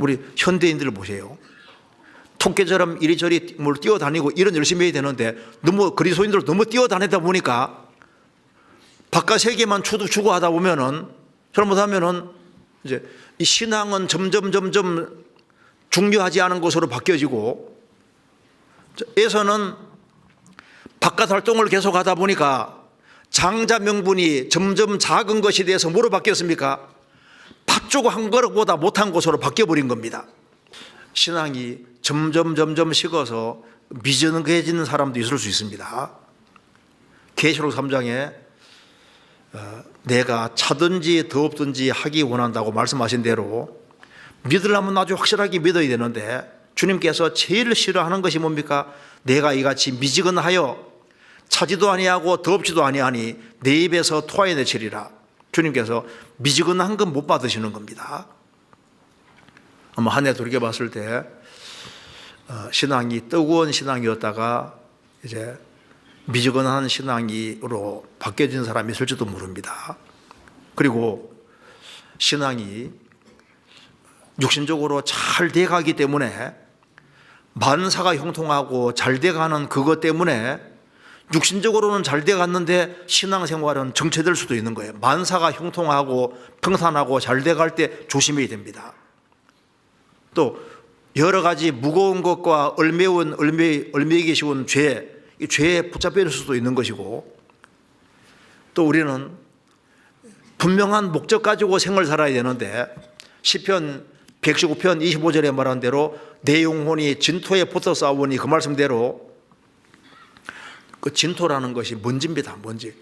우리 현대인들을 보세요. 토끼처럼 이리저리 뭘 뛰어다니고 이런 열심히 해야 되는데 너무 그리스도인들 너무 뛰어다니다 보니까 바깥 세계만 추구하다 보면은 잘못하면은 이제 이 신앙은 점점 중요하지 않은 것으로 바뀌어지고 에서는 바깥 활동을 계속하다 보니까 장자 명분이 점점 작은 것이 돼서 뭐로 바뀌었습니까? 팥주고 한 그릇보다 못한 것으로 바뀌어버린 겁니다. 신앙이 점점 식어서 미전해지는 사람도 있을 수 있습니다. 계시록 3장에 내가 차든지 더없든지 하기 원한다고 말씀하신 대로 믿으려면 아주 확실하게 믿어야 되는데 주님께서 제일 싫어하는 것이 뭡니까? 내가 이같이 미지근하여 차지도 아니하고 더없지도 아니하니 내 입에서 토해내치리라. 주님께서 미지근한 건 못 받으시는 겁니다. 아마 한 해 돌이켜봤을 때 신앙이 뜨거운 신앙이었다가 이제 미지근한 신앙으로 바뀌어진 사람이 있을지도 모릅니다. 그리고 신앙이 육신적으로 잘 돼가기 때문에 만사가 형통하고 잘 돼가는 그것 때문에 육신적으로는 잘 돼갔는데 신앙생활은 정체될 수도 있는 거예요. 만사가 형통하고 평탄하고 잘 돼갈 때 조심해야 됩니다. 또 여러 가지 무거운 것과 얼매이기 쉬운 이 죄에 붙잡힐 수도 있는 것이고 또 우리는 분명한 목적 가지고 생을 살아야 되는데 시편 119편 25절에 말한 대로 내 영혼이 진토에 붙어 싸우니 그 말씀대로 그 진토라는 것이 먼지입니다. 먼지.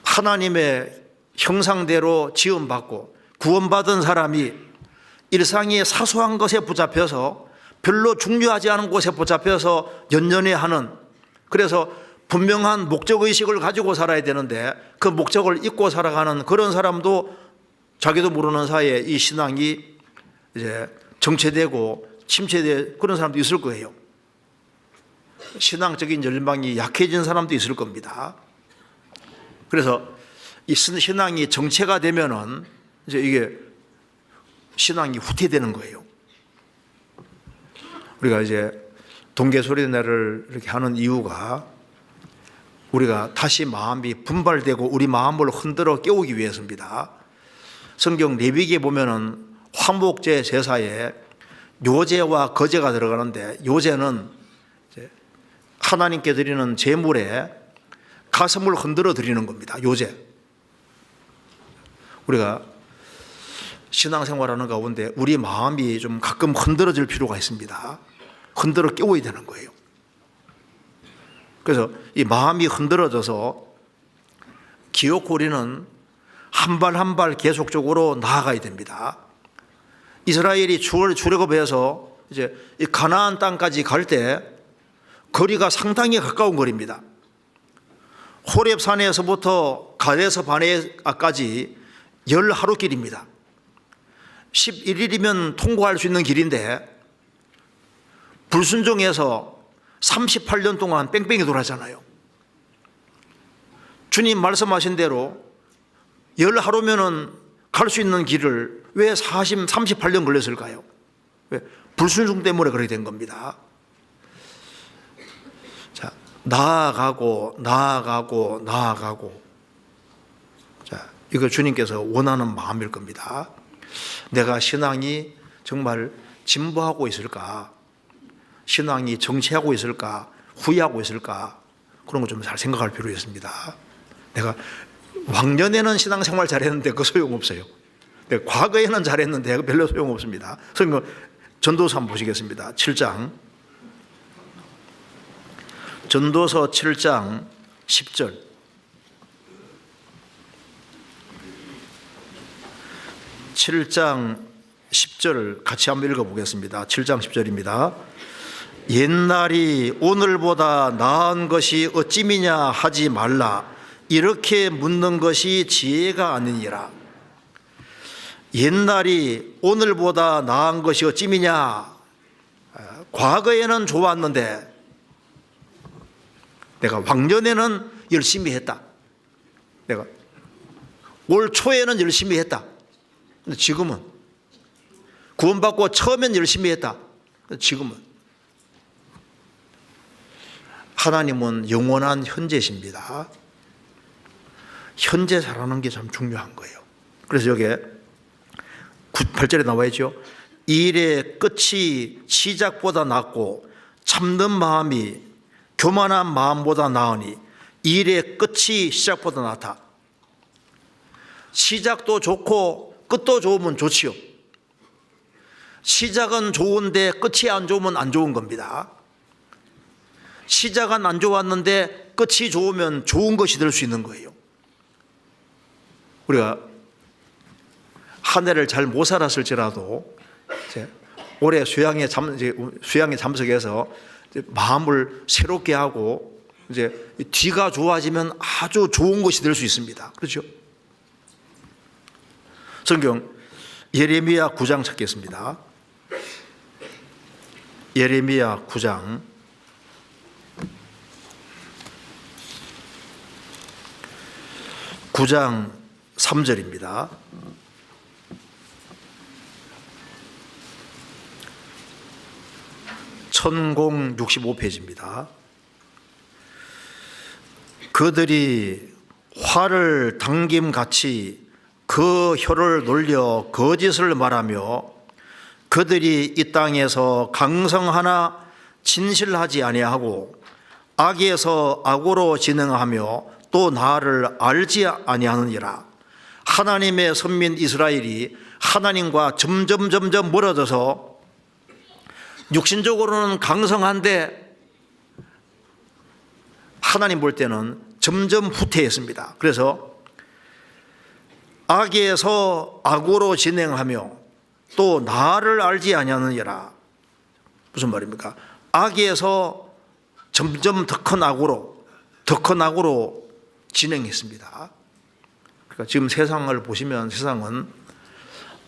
하나님의 형상대로 지음받고 구원받은 사람이 일상의 사소한 것에 붙잡혀서 별로 중요하지 않은 곳에 붙잡혀서 연연해 하는, 그래서 분명한 목적의식을 가지고 살아야 되는데 그 목적을 잊고 살아가는 그런 사람도 자기도 모르는 사이에 이 신앙이 이제 정체되고 침체된 그런 사람도 있을 거예요. 신앙적인 열망이 약해진 사람도 있을 겁니다. 그래서 이 신앙이 정체가 되면은 이제 이게 신앙이 후퇴되는 거예요. 우리가 이제 동계소리내를 이렇게 하는 이유가 우리가 다시 마음이 분발되고 우리 마음을 흔들어 깨우기 위해서입니다. 성경 레위기에 보면은 화목제 제사에 요제와 거제가 들어가는데 요제는 하나님께 드리는 제물에 가슴을 흔들어 드리는 겁니다. 요제. 우리가 신앙생활하는 가운데 우리 마음이 좀 가끔 흔들어질 필요가 있습니다. 흔들어 깨워야 되는 거예요. 그래서 이 마음이 흔들어져서 기어코리는 한 발 한 발 계속적으로 나아가야 됩니다. 이스라엘이 출애굽해서 이제 이 가나안 땅까지 갈 때 거리가 상당히 가까운 거리입니다. 호렙산에서부터 가데스 바네아까지 10하루길입니다. 11일이면 통과할 수 있는 길인데 불순종해서 38년 동안 뺑뺑이 돌았잖아요. 주님 말씀하신 대로 10하루면은 갈 수 있는 길을 왜 38년 걸렸을까요? 왜? 불순종 때문에 그렇게 된 겁니다. 자, 나아가고. 자, 이거 주님께서 원하는 마음일 겁니다. 내가 신앙이 정말 진보하고 있을까? 신앙이 정체하고 있을까? 후회하고 있을까? 그런 거 좀 잘 생각할 필요가 있습니다. 내가 왕년에는 신앙생활 잘했는데 그 소용없어요. 내가 과거에는 잘했는데 별로 소용없습니다. 성경 전도서 한번 보시겠습니다. 7장. 전도서 7장 10절. 7장 10절 같이 한번 읽어보겠습니다. 7장 10절입니다. 옛날이 오늘보다 나은 것이 어찌미냐 하지 말라. 이렇게 묻는 것이 지혜가 아니니라. 옛날이 오늘보다 나은 것이 어찌미냐. 과거에는 좋았는데 내가 왕년에는 열심히 했다. 내가 올 초에는 열심히 했다. 근데 지금은 구원받고 처음엔 열심히 했다. 지금은. 하나님은 영원한 현재십니다. 현재 살아가는 게 참 중요한 거예요. 그래서 여기에 8절에 나와 있죠. 일의 끝이 시작보다 낫고 참는 마음이 교만한 마음보다 나으니 일의 끝이 시작보다 낫다. 시작도 좋고 끝도 좋으면 좋지요. 시작은 좋은데 끝이 안 좋으면 안 좋은 겁니다. 시작은 안 좋았는데 끝이 좋으면 좋은 것이 될 수 있는 거예요. 우리가 한 해를 잘 못 살았을지라도 올해 수양에 참석해서 마음을 새롭게 하고 이제 뒤가 좋아지면 아주 좋은 것이 될 수 있습니다. 그렇죠? 성경 예레미야 9장 찾겠습니다. 예레미야 9장 9장 3절입니다. 천공 65페이지입니다. 그들이 활을 당김같이 그 혀를 놀려 거짓을 말하며 그들이 이 땅에서 강성하나 진실하지 아니하고 악에서 악으로 진행하며 또 나를 알지 아니하느니라. 하나님의 선민 이스라엘이 하나님과 점점 멀어져서 육신적으로는 강성한데 하나님 볼 때는 점점 후퇴했습니다. 그래서 악에서 악으로 진행하며 또 나를 알지 아니하느니라. 무슨 말입니까? 악에서 점점 더 큰 악으로 진행했습니다. 그러니까 지금 세상을 보시면 세상은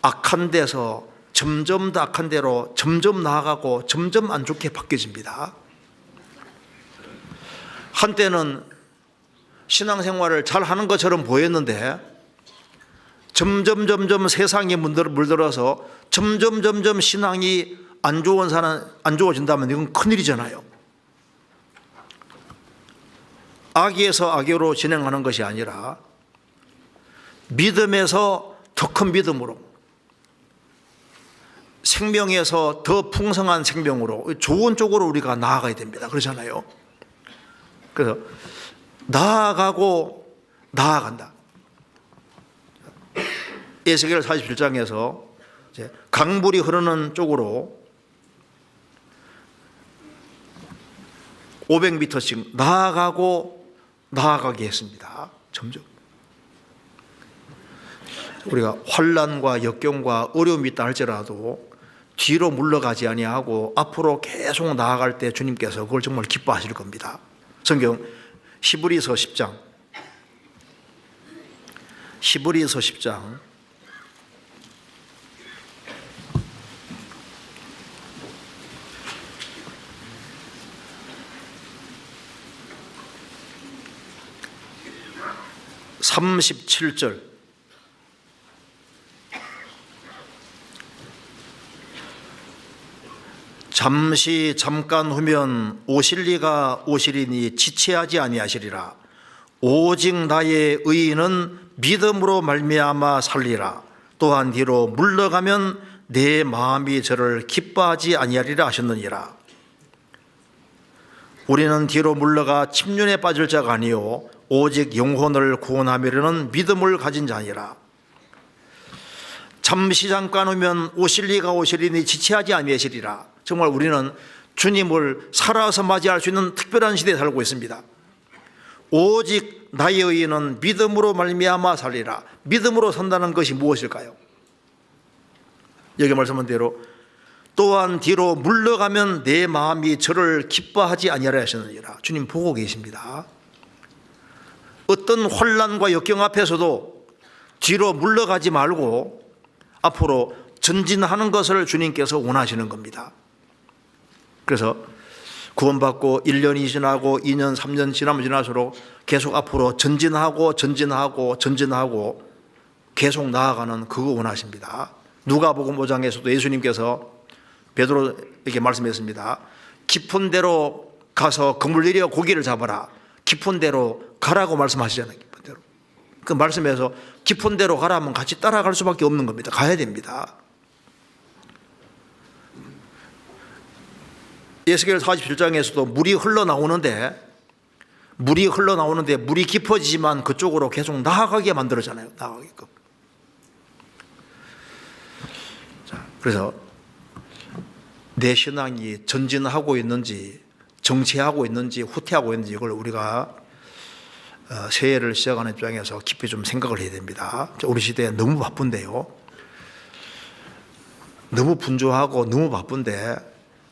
악한 데서 점점 더 악한 데로 점점 나아가고 점점 안 좋게 바뀌어집니다. 한때는 신앙생활을 잘 하는 것처럼 보였는데 점점 세상에 물들어서 점점 신앙이 안 좋아진다면 이건 큰일이잖아요. 악에서 악으로 진행하는 것이 아니라 믿음에서 더 큰 믿음으로, 생명에서 더 풍성한 생명으로 좋은 쪽으로 우리가 나아가야 됩니다. 그렇잖아요. 그래서 나아간다. 에스겔 47장에서 강물이 흐르는 쪽으로 500m씩 나아가게 했습니다. 점점. 우리가 환난과 역경과 어려움이 있다 할지라도 뒤로 물러가지 아니하고 앞으로 계속 나아갈 때 주님께서 그걸 정말 기뻐하실 겁니다. 성경 히브리서 10장 37절 잠깐 후면 오실 리가 오시리니 지체하지 아니하시리라. 오직 나의 의인은 믿음으로 말미암아 살리라. 또한 뒤로 물러가면 내 마음이 저를 기뻐하지 아니하리라 하셨느니라. 우리는 뒤로 물러가 침륜에 빠질 자가 아니요 오직 영혼을 구원하려는 믿음을 가진 자니라. 잠깐 후면 오실 리가 오시리니 지체하지 아니하시리라. 정말 우리는 주님을 살아서 맞이할 수 있는 특별한 시대에 살고 있습니다. 오직 나의 의인은 믿음으로 말미암아 살리라. 믿음으로 산다는 것이 무엇일까요? 여기 말씀한 대로 또한 뒤로 물러가면 내 마음이 저를 기뻐하지 아니하리라 하셨느니라. 주님 보고 계십니다. 어떤 환난과 역경 앞에서도 뒤로 물러가지 말고 앞으로 전진하는 것을 주님께서 원하시는 겁니다. 그래서 구원받고 1년이 지나고 2년, 3년 지나면 지날수록 계속 앞으로 전진하고 계속 나아가는 그거 원하십니다. 누가복음 5장에서도 예수님께서 베드로에게 말씀했습니다. 깊은 데로 가서 그물 내려 고기를 잡아라. 깊은 데로 가라고 말씀하시잖아요. 깊은 데로. 그 말씀에서 깊은 데로 가라면 같이 따라갈 수밖에 없는 겁니다. 가야 됩니다. 에스겔 47장에서도 물이 흘러나오는데 물이 깊어지지만 그쪽으로 계속 나아가게 만들었잖아요. 나아가게끔. 자, 그래서 내 신앙이 전진하고 있는지 정체하고 있는지 후퇴하고 있는지 이걸 우리가 새해를 시작하는 입장에서 깊이 좀 생각을 해야 됩니다. 우리 시대에 너무 바쁜데요. 너무 분주하고 너무 바쁜데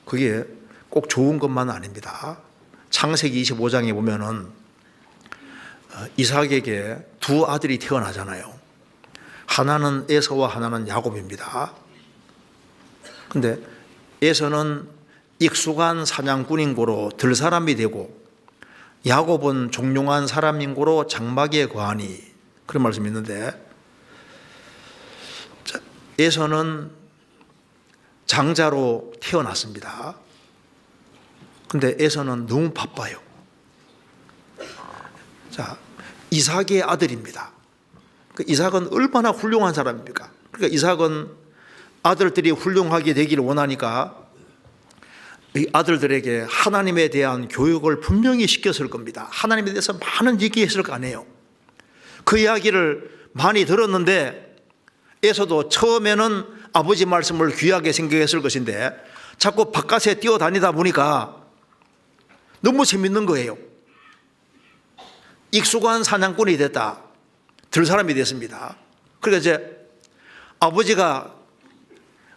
그게 꼭 좋은 것만은 아닙니다. 창세기 25장에 보면은 이삭에게 두 아들이 태어나잖아요. 하나는 에서와 하나는 야곱입니다. 근데 에서는 익숙한 사냥꾼인 고로 들사람이 되고 야곱은 종용한 사람인 고로 장막에 거하니 그런 말씀이 있는데 에서는 장자로 태어났습니다. 근데 에서는 너무 바빠요. 자, 이삭의 아들입니다. 이삭은 얼마나 훌륭한 사람입니까? 그러니까 이삭은 아들들이 훌륭하게 되기를 원하니까 이 아들들에게 하나님에 대한 교육을 분명히 시켰을 겁니다. 하나님에 대해서 많은 얘기했을 거 아니에요. 그 이야기를 많이 들었는데 에서도 처음에는 아버지 말씀을 귀하게 생각했을 것인데 자꾸 바깥에 뛰어다니다 보니까 너무 재밌는 거예요. 익숙한 사냥꾼이 됐다. 들사람이 됐습니다. 그러니까 이제 아버지가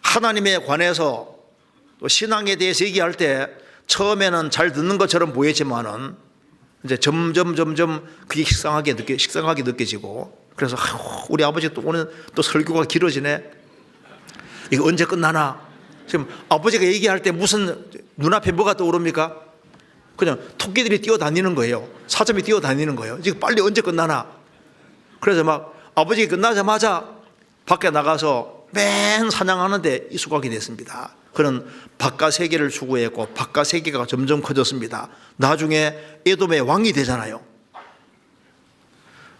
하나님에 관해서 또 신앙에 대해서 얘기할 때 처음에는 잘 듣는 것처럼 보였지만은 이제 점점 그게 식상하게 느껴지고 그래서 우리 아버지 또 오늘 또 설교가 길어지네. 이거 언제 끝나나? 지금 아버지가 얘기할 때 무슨 눈앞에 뭐가 떠오릅니까? 그냥 토끼들이 뛰어다니는 거예요. 사자미 뛰어다니는 거예요. 지금 빨리 언제 끝나나? 그래서 막 아버지가 끝나자마자 밖에 나가서 맨 사냥하는데 익숙하게 됐습니다. 그는 바깥 세계를 추구했고 바깥 세계가 점점 커졌습니다. 나중에 에돔의 왕이 되잖아요.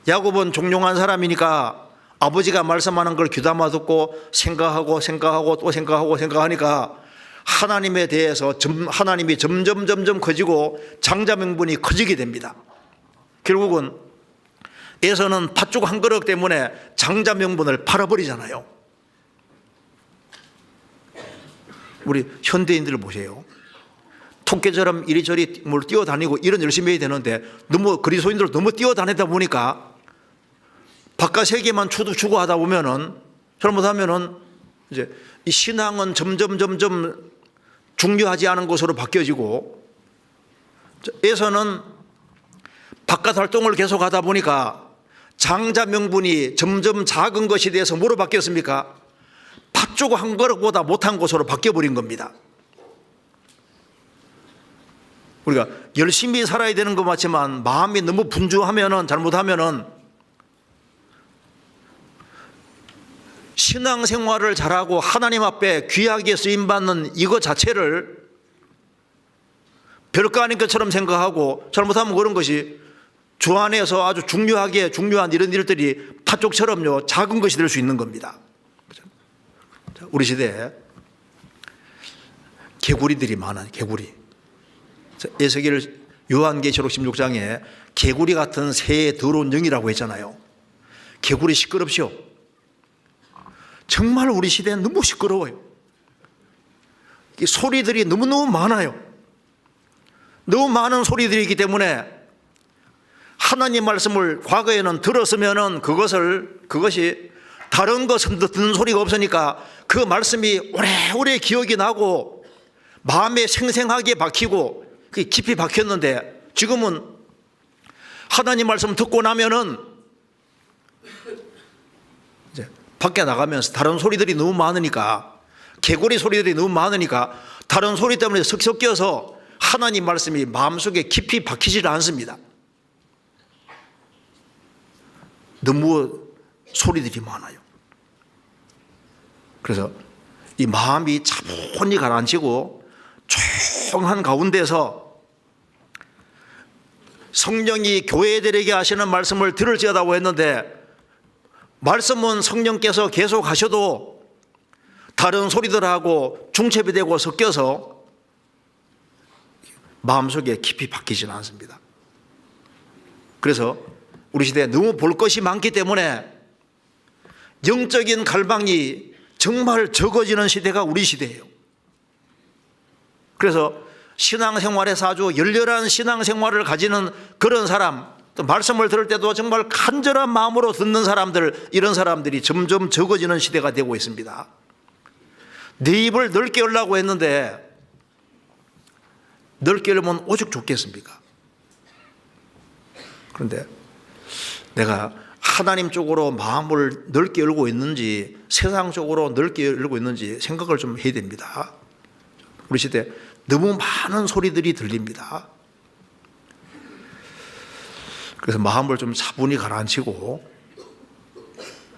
야곱은 종용한 사람이니까 아버지가 말씀하는 걸 귀담아 듣고 생각하고 또 생각하니까 하나님에 대해서 하나님이 점점 커지고 장자 명분이 커지게 됩니다. 결국은 에서는 팥죽 한 그릇 때문에 장자 명분을 팔아버리잖아요. 우리 현대인들을 보세요. 토끼처럼 이리저리 뭘 뛰어다니고 이런 열심히 해야 되는데 너무 그리스도인들 너무 뛰어다니다 보니까 바깥 세계만 추구하다 보면은 잘못하면은 이제 이 신앙은 점점 중요하지 않은 것으로 바뀌어지고 에서는 바깥 활동을 계속하다 보니까 장자 명분이 점점 작은 것이 돼서 뭐로 바뀌었습니까? 팥죽 한 그릇보다 못한 것으로 바뀌어버린 겁니다. 우리가 열심히 살아야 되는 것 같지만 마음이 너무 분주하면은 잘못하면은 신앙생활을 잘하고 하나님 앞에 귀하게 쓰임받는 이거 자체를 별거 아닌 것처럼 생각하고 잘못하면 그런 것이 주 안에서 아주 중요한 이런 일들이 팥죽처럼요 작은 것이 될 수 있는 겁니다. 우리 시대에 개구리들이 많아요. 개구리. 에스겔 요한계시록 16장에 개구리 같은 새의 더러운 영이라고 했잖아요. 개구리 시끄럽죠. 정말 우리 시대는 너무 시끄러워요. 소리들이 너무너무 많아요. 너무 많은 소리들이기 때문에 하나님 말씀을 과거에는 들었으면은 그것이 다른 것은 듣는 소리가 없으니까 그 말씀이 오래오래 기억이 나고 마음에 생생하게 박히고 깊이 박혔는데 지금은 하나님 말씀 듣고 나면은 이제 밖에 나가면서 다른 소리들이 너무 많으니까 개구리 소리들이 너무 많으니까 다른 소리 때문에 섞여서 하나님 말씀이 마음속에 깊이 박히질 않습니다. 너무 소리들이 많아요. 그래서 이 마음이 차분히 가라앉히고 조용한 가운데서 성령이 교회들에게 하시는 말씀을 들을지어다고 했는데, 말씀은 성령께서 계속 하셔도 다른 소리들하고 중첩이 되고 섞여서 마음속에 깊이 박히지는 않습니다. 그래서 우리 시대에 너무 볼 것이 많기 때문에 영적인 갈망이 정말 적어지는 시대가 우리 시대예요. 그래서 신앙생활에서 아주 열렬한 신앙생활을 가지는 그런 사람, 또 말씀을 들을 때도 정말 간절한 마음으로 듣는 사람들, 이런 사람들이 점점 적어지는 시대가 되고 있습니다. 네 입을 넓게 열라고 했는데 넓게 열면 오죽 좋겠습니까? 그런데 내가 하나님 쪽으로 마음을 넓게 열고 있는지 세상 쪽으로 넓게 열고 있는지 생각을 좀 해야 됩니다. 우리 시대 너무 많은 소리들이 들립니다. 그래서 마음을 좀 차분히 가라앉히고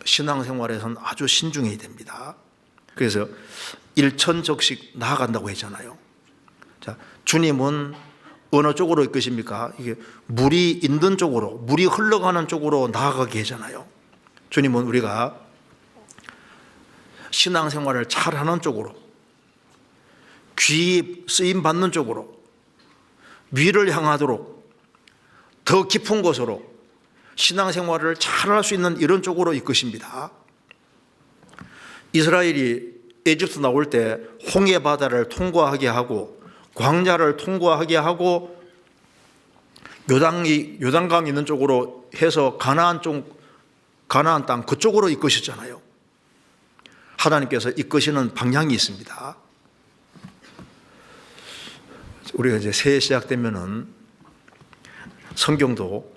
신앙생활에서는 아주 신중해야 됩니다. 그래서 일천적씩 나아간다고 했잖아요. 자, 주님은 어느 쪽으로 이끄십니까? 이게 물이 있는 쪽으로, 물이 흘러가는 쪽으로 나아가게 하잖아요. 주님은 우리가 신앙생활을 잘하는 쪽으로, 귀 쓰임 받는 쪽으로, 위를 향하도록 더 깊은 곳으로 신앙생활을 잘할 수 있는 이런 쪽으로 이끄십니다. 이스라엘이 에집트 나올 때 홍해 바다를 통과하게 하고 광야를 통과하게 하고 요단강 있는 쪽으로 해서 가나안 땅 그쪽으로 이끄셨잖아요. 하나님께서 이끄시는 방향이 있습니다. 우리가 이제 새해 시작되면은 성경도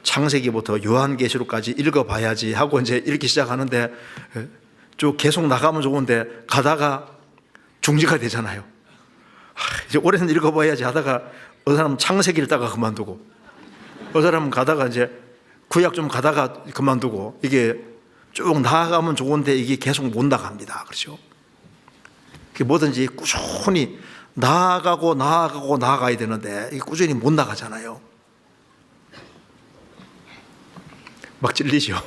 창세기부터 요한계시록까지 읽어봐야지 하고 이제 읽기 시작하는데 쭉 계속 나가면 좋은데 가다가 중지가 되잖아요. 이제 올해는 읽어봐야지 하다가 어느 사람은 창세기 읽다가 그만두고, 어느 사람은 가다가 이제 구약 좀 가다가 그만두고, 이게 쭉 나아가면 좋은데 이게 계속 못 나갑니다. 그렇죠? 뭐든지 꾸준히 나아가야 되는데 이게 꾸준히 못 나가잖아요. 막 찔리죠.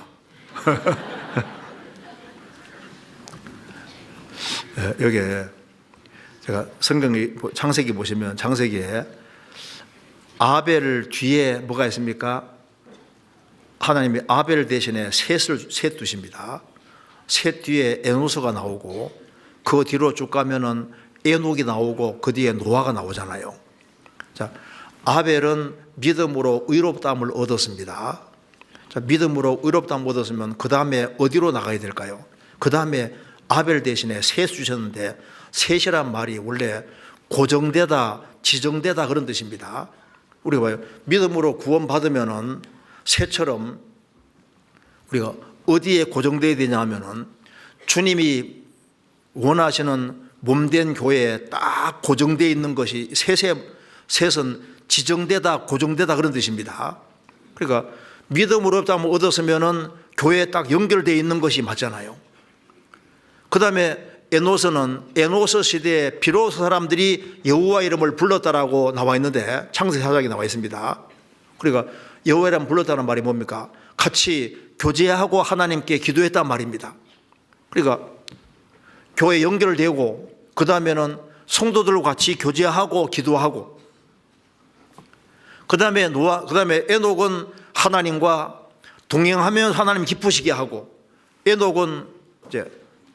여기에 제가 성경이 창세기 보시면 창세기에 아벨 뒤에 뭐가 있습니까? 하나님이 아벨 대신에 셋 두십니다. 셋 뒤에 에노스가 나오고 그 뒤로 쭉 가면은 에녹이 나오고 그 뒤에 노아가 나오잖아요. 자, 아벨은 믿음으로 의롭다함을 얻었습니다. 자, 믿음으로 의롭다함을 얻었으면 그 다음에 어디로 나가야 될까요? 그 다음에 아벨 대신에 셋 주셨는데, 셋이란 말이 원래 고정되다, 지정되다 그런 뜻입니다. 우리가 봐요. 믿음으로 구원받으면은 셋처럼 우리가 어디에 고정되어야 되냐 하면은 주님이 원하시는 몸된 교회에 딱 고정되어 있는 것이 셋은 지정되다, 고정되다 그런 뜻입니다. 그러니까 믿음으로 얻었으면은 교회에 딱 연결되어 있는 것이 맞잖아요. 그 다음에 에노스는 에노스 시대에 비로소 사람들이 여호와 이름을 불렀다라고 나와 있는데 창세기 4장에 나와 있습니다. 그러니까 여호와 이름 불렀다는 말이 뭡니까? 같이 교제하고 하나님께 기도했단 말입니다. 그러니까 교회 연결되고 그 다음에는 성도들과 같이 교제하고 기도하고, 그 다음에 에녹은 하나님과 동행하면서 하나님 기쁘시게 하고, 에녹은 이제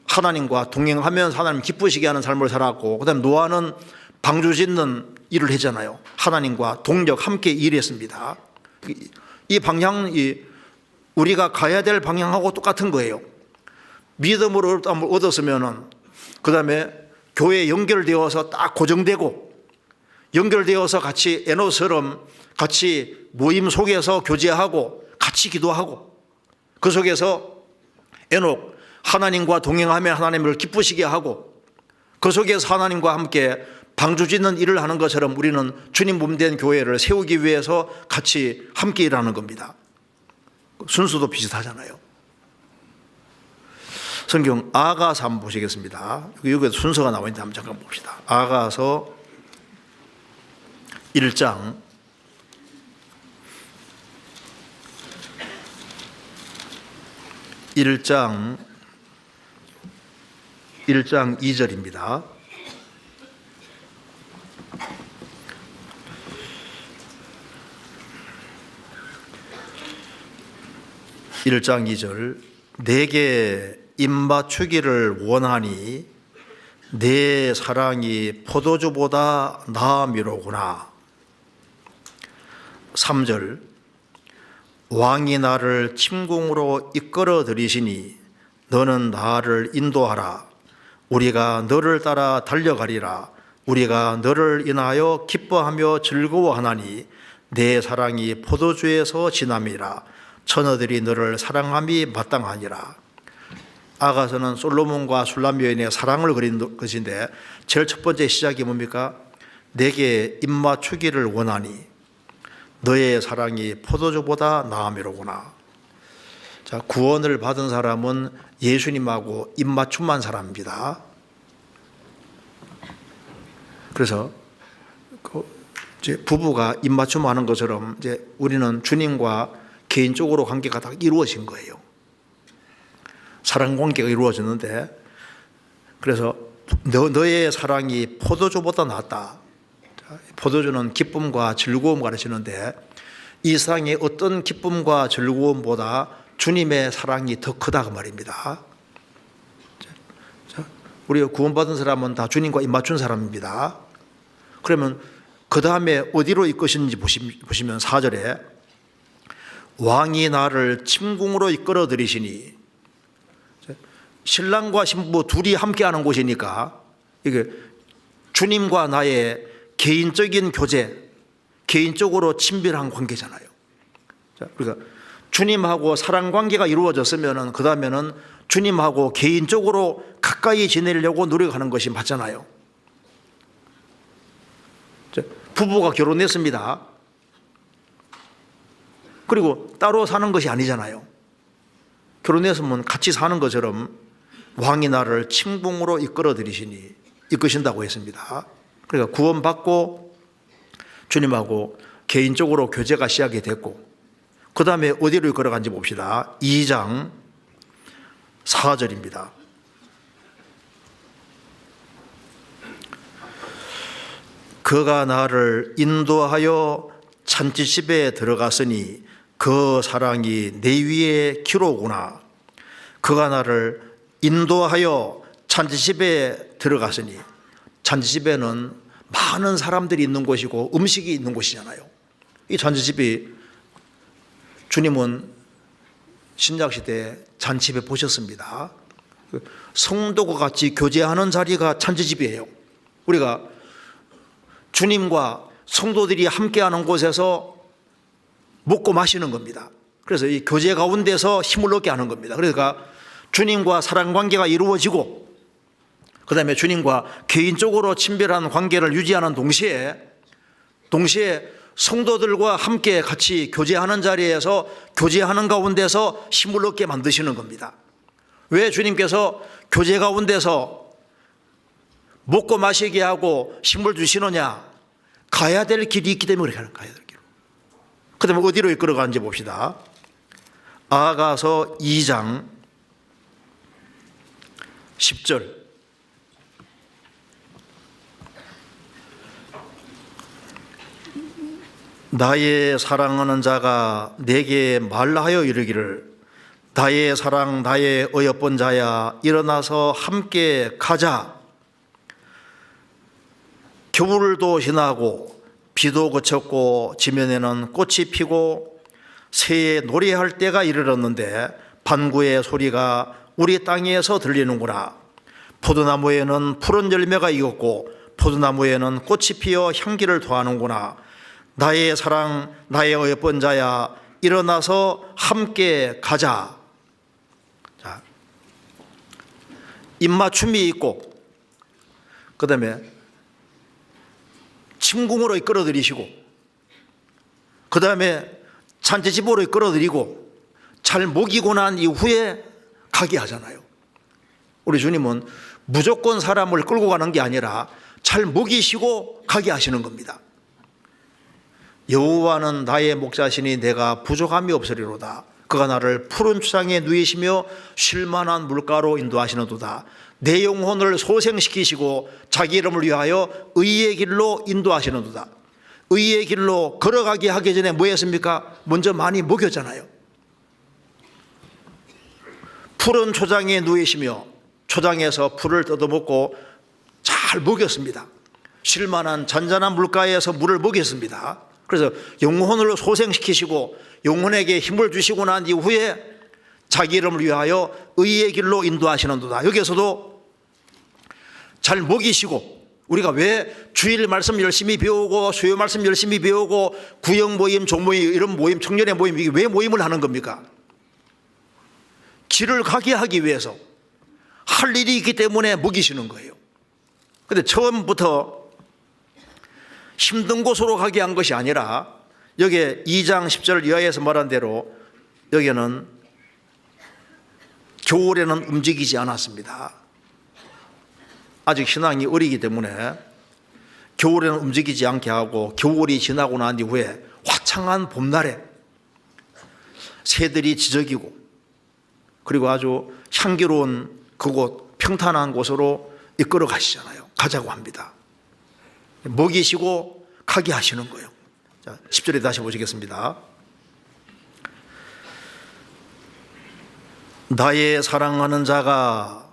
하나님과 동행하면서 하나님 기쁘시게 하는 삶을 살았고, 그 다음에 노아는 방주 짓는 일을 했잖아요. 하나님과 동력 함께 일했습니다. 이 방향이 우리가 가야 될 방향하고 똑같은 거예요. 믿음으로 얻었으면은 그 다음에 교회에 연결되어서 딱 고정되고, 연결되어서 같이 에노스처럼 같이 모임 속에서 교제하고 같이 기도하고, 그 속에서 에녹 하나님과 동행하며 하나님을 기쁘시게 하고, 그 속에서 하나님과 함께 방주 짓는 일을 하는 것처럼 우리는 주님 몸된 교회를 세우기 위해서 같이 함께 일하는 겁니다. 순수도 비슷하잖아요. 성경 아가서 한번 보시겠습니다. 여기에 순서가 나와 있는데 한번 잠깐 봅시다. 아가서 1장 2절입니다. (1장 2절) 내게 입맞추기를 원하니 내 사랑이 포도주보다 나음이로구나. 3절 왕이 나를 침공으로 이끌어 들이시니 너는 나를 인도하라. 우리가 너를 따라 달려가리라. 우리가 너를 인하여 기뻐하며 즐거워하나니 내 사랑이 포도주에서 지남이라. 처녀들이 너를 사랑함이 마땅하니라. 아가서는 솔로몬과 술람 여인의 사랑을 그린 것인데 제일 첫 번째 시작이 뭡니까? 내게 입맞추기를 원하니 너의 사랑이 포도주보다 나음이로구나. 자, 구원을 받은 사람은 예수님하고 입맞춤한 사람입니다. 그래서 이제 부부가 입맞춤하는 것처럼 이제 우리는 주님과 개인적으로 관계가 다 이루어진 거예요. 사랑 관계가 이루어졌는데, 그래서 너의 사랑이 포도주보다 낫다. 포도주는 기쁨과 즐거움 가르치는데 이 세상의 어떤 기쁨과 즐거움보다 주님의 사랑이 더 크다 그 말입니다. 우리가 구원받은 사람은 다 주님과 입맞춘 사람입니다. 그러면 그 다음에 어디로 이끄시는지 보시면 4절에 왕이 나를 침궁으로 이끌어 들이시니, 신랑과 신부 둘이 함께하는 곳이니까 이게 주님과 나의 개인적인 교제, 개인적으로 친밀한 관계잖아요. 그러니까 주님하고 사랑 관계가 이루어졌으면 그 다음에는 주님하고 개인적으로 가까이 지내려고 노력하는 것이 맞잖아요. 부부가 결혼했습니다. 그리고 따로 사는 것이 아니잖아요. 결혼했으면 같이 사는 것처럼 왕이 나를 침궁으로 이끌어 들이시니, 이끄신다고 했습니다. 그러니까 구원받고 주님하고 개인적으로 교제가 시작이 됐고, 그 다음에 어디로 이끌어간지 봅시다. 2장 4절입니다. 그가 나를 인도하여 잔치집에 들어갔으니 그 사랑이 내 위에 기로구나. 그가 나를 인도하여 잔치집에 들어갔으니, 잔치집에는 많은 사람들이 있는 곳이고 음식이 있는 곳이잖아요. 이 잔치집이, 주님은 신약시대에 잔치집에 보셨습니다. 성도가 같이 교제하는 자리가 잔치집이에요. 우리가 주님과 성도들이 함께하는 곳에서 먹고 마시는 겁니다. 그래서 이 교제 가운데서 힘을 얻게 하는 겁니다. 그러니까 주님과 사랑 관계가 이루어지고 그 다음에 주님과 개인적으로 친밀한 관계를 유지하는 동시에 성도들과 함께 같이 교제하는 자리에서 교제하는 가운데서 힘을 얻게 만드시는 겁니다. 왜 주님께서 교제 가운데서 먹고 마시게 하고 힘을 주시느냐? 가야 될 길이 있기 때문에 그렇게 가야 될 길. 그 다음에 어디로 이끌어가는지 봅시다. 아가서 2장 10절. 나의 사랑하는 자가 내게 말하여 이르기를 나의 사랑 나의 어여쁜 자야 일어나서 함께 가자. 겨울도 지나고 비도 그쳤고 지면에는 꽃이 피고 새에 노래할 때가 이르렀는데 반구의 소리가 우리 땅에서 들리는구나. 포도나무에는 푸른 열매가 익었고 포도나무에는 꽃이 피어 향기를 더하는구나. 나의 사랑 나의 어여쁜 자야 일어나서 함께 가자. 자, 입맞춤이 있고 그 다음에 침궁으로 이끌어들이시고 그 다음에 잔치집으로 이끌어들이고 잘 먹이고 난 이후에 가게 하잖아요. 우리 주님은 무조건 사람을 끌고 가는 게 아니라 잘 먹이시고 가게 하시는 겁니다. 여호와는 나의 목자시니 내가 부족함이 없으리로다. 그가 나를 푸른 초장에 누이시며 쉴만한 물가로 인도하시는도다. 내 영혼을 소생시키시고 자기 이름을 위하여 의의 길로 인도하시는도다. 의의 길로 걸어가게 하기 전에 뭐 했습니까? 먼저 많이 먹였잖아요. 푸른 초장에 누이시며 초장에서 풀을 뜯어먹고 잘 먹였습니다. 쉴만한 잔잔한 물가에서 물을 먹였습니다. 그래서 영혼을 소생시키시고 영혼에게 힘을 주시고 난 이후에 자기 이름을 위하여 의의 길로 인도하시는도다. 여기에서도 잘 먹이시고, 우리가 왜 주일 말씀 열심히 배우고 수요 말씀 열심히 배우고 구역 모임, 종모임, 이런 모임, 청년의 모임, 이게 왜 모임을 하는 겁니까? 길을 가게 하기 위해서 할 일이 있기 때문에 먹이시는 거예요. 그런데 처음부터 힘든 곳으로 가게 한 것이 아니라 여기에 2장 10절 이하에서 말한 대로 여기는 겨울에는 움직이지 않았습니다. 아직 신앙이 어리기 때문에 겨울에는 움직이지 않게 하고 겨울이 지나고 난 이후에 화창한 봄날에 새들이 지저귀고 그리고 아주 향기로운 그곳 평탄한 곳으로 이끌어 가시잖아요. 가자고 합니다. 먹이시고 가게 하시는 거예요. 자, 10절에 다시 보시겠습니다. 나의 사랑하는 자가,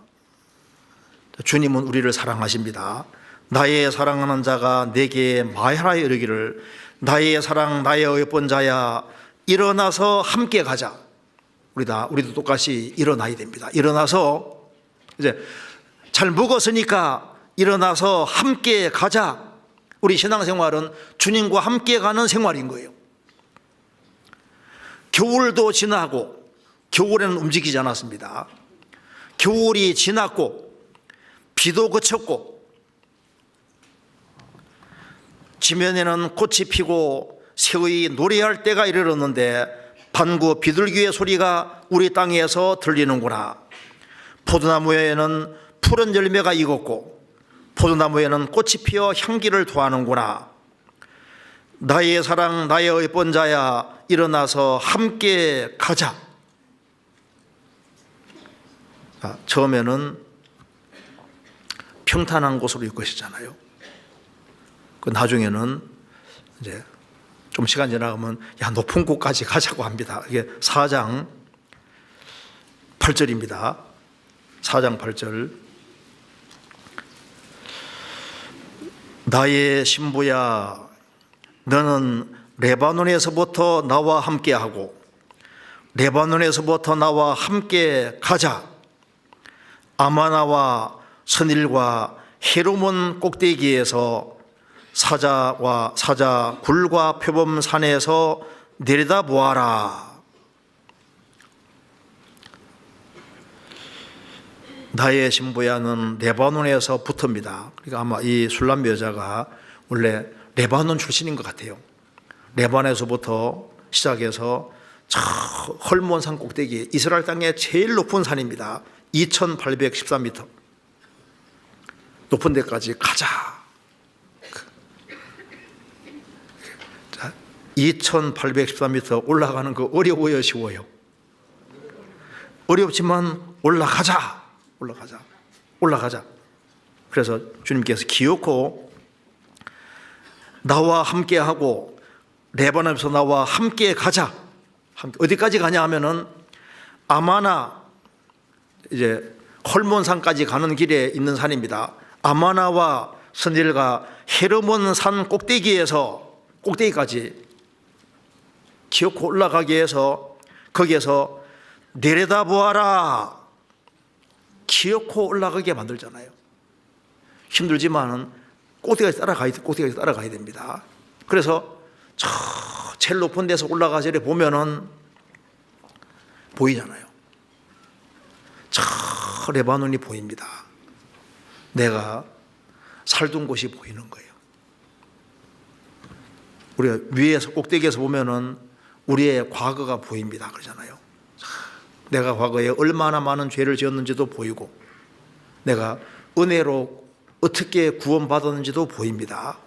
주님은 우리를 사랑하십니다. 나의 사랑하는 자가 내게 말하여 이르기를 나의 사랑 나의 예쁜 자야 일어나서 함께 가자. 우리도 똑같이 일어나야 됩니다. 일어나서 이제 잘 먹었으니까 일어나서 함께 가자. 우리 신앙생활은 주님과 함께 가는 생활인 거예요. 겨울도 지나고 겨울에는 움직이지 않았습니다. 겨울이 지났고 비도 그쳤고 지면에는 꽃이 피고 새의 노래할 때가 이르렀는데 반구 비둘기의 소리가 우리 땅에서 들리는구나. 포도나무에는 푸른 열매가 익었고 포도나무에는 꽃이 피어 향기를 토하는구나. 나의 사랑 나의 예쁜 자야 일어나서 함께 가자. 처음에는 평탄한 곳으로 이끄시잖아요. 그 나중에는 이제 좀 시간 지나가면 야 높은 곳까지 가자고 합니다. 이게 4장 8절입니다. 4장 8절. 나의 신부야 너는 레바논에서부터 나와 함께하고 레바논에서부터 나와 함께 가자. 아마나와 선일과 헤르몬 꼭대기에서 사자 굴과 표범 산에서 내려다 보아라. 나의 신부야는 레바논에서 붙습니다. 그러니까 아마 이 술람 여자가 원래 레바논 출신인 것 같아요. 레바논에서부터 시작해서 저 헐몬산 꼭대기, 이스라엘 땅의 제일 높은 산입니다. 2814m 높은 데까지 가자. 2814m 올라가는 거 어려워요, 쉬워요? 어렵지만 올라가자. 그래서 주님께서 기어코 나와 함께하고 레바논에서 나와 함께 가자. 어디까지 가냐 하면은 아마나, 이제 헐몬산까지 가는 길에 있는 산입니다. 아마나와 선일과 헤르몬 산 꼭대기까지 기어코 올라가게 해서 거기에서 내려다보아라. 기어코 올라가게 만들잖아요. 힘들지만은 꼭대기까지 따라가야 됩니다. 그래서 저 제일 높은 데서 올라가서 보면은 보이잖아요. 저 레바논이 보입니다. 내가 살던 곳이 보이는 거예요. 우리가 위에서 꼭대기에서 보면은 우리의 과거가 보입니다. 그러잖아요. 내가 과거에 얼마나 많은 죄를 지었는지도 보이고 내가 은혜로 어떻게 구원받았는지도 보입니다.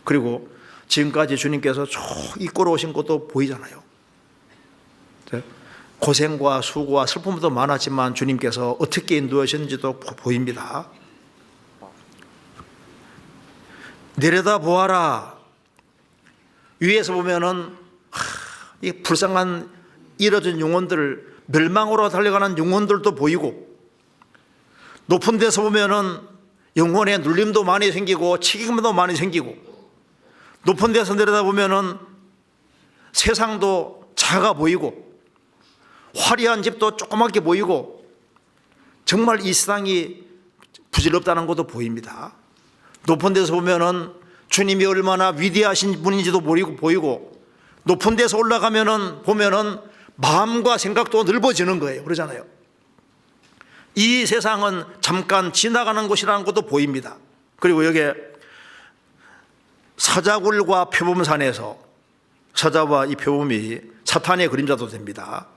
그리고 지금까지 주님께서 쭉 이끌어 오신 것도 보이잖아요. 고생과 수고와 슬픔도 많았지만 주님께서 어떻게 인도하셨는지도 보입니다. 내려다 보아라. 위에서 보면은 이 불쌍한 잃어진 영혼들, 멸망으로 달려가는 영혼들도 보이고, 높은 데서 보면은 영혼에 눌림도 많이 생기고 책임도 많이 생기고, 높은 데서 내려다 보면은 세상도 작아 보이고 화려한 집도 조그맣게 보이고 정말 이 세상이 부질없다는 것도 보입니다. 높은 데서 보면은 주님이 얼마나 위대하신 분인지도 보이고, 높은 데서 올라가면은 보면은 마음과 생각도 넓어지는 거예요. 그러잖아요. 이 세상은 잠깐 지나가는 곳이라는 것도 보입니다. 그리고 여기에 사자굴과 표범산에서, 사자와 이 표범이 사탄의 그림자도 됩니다.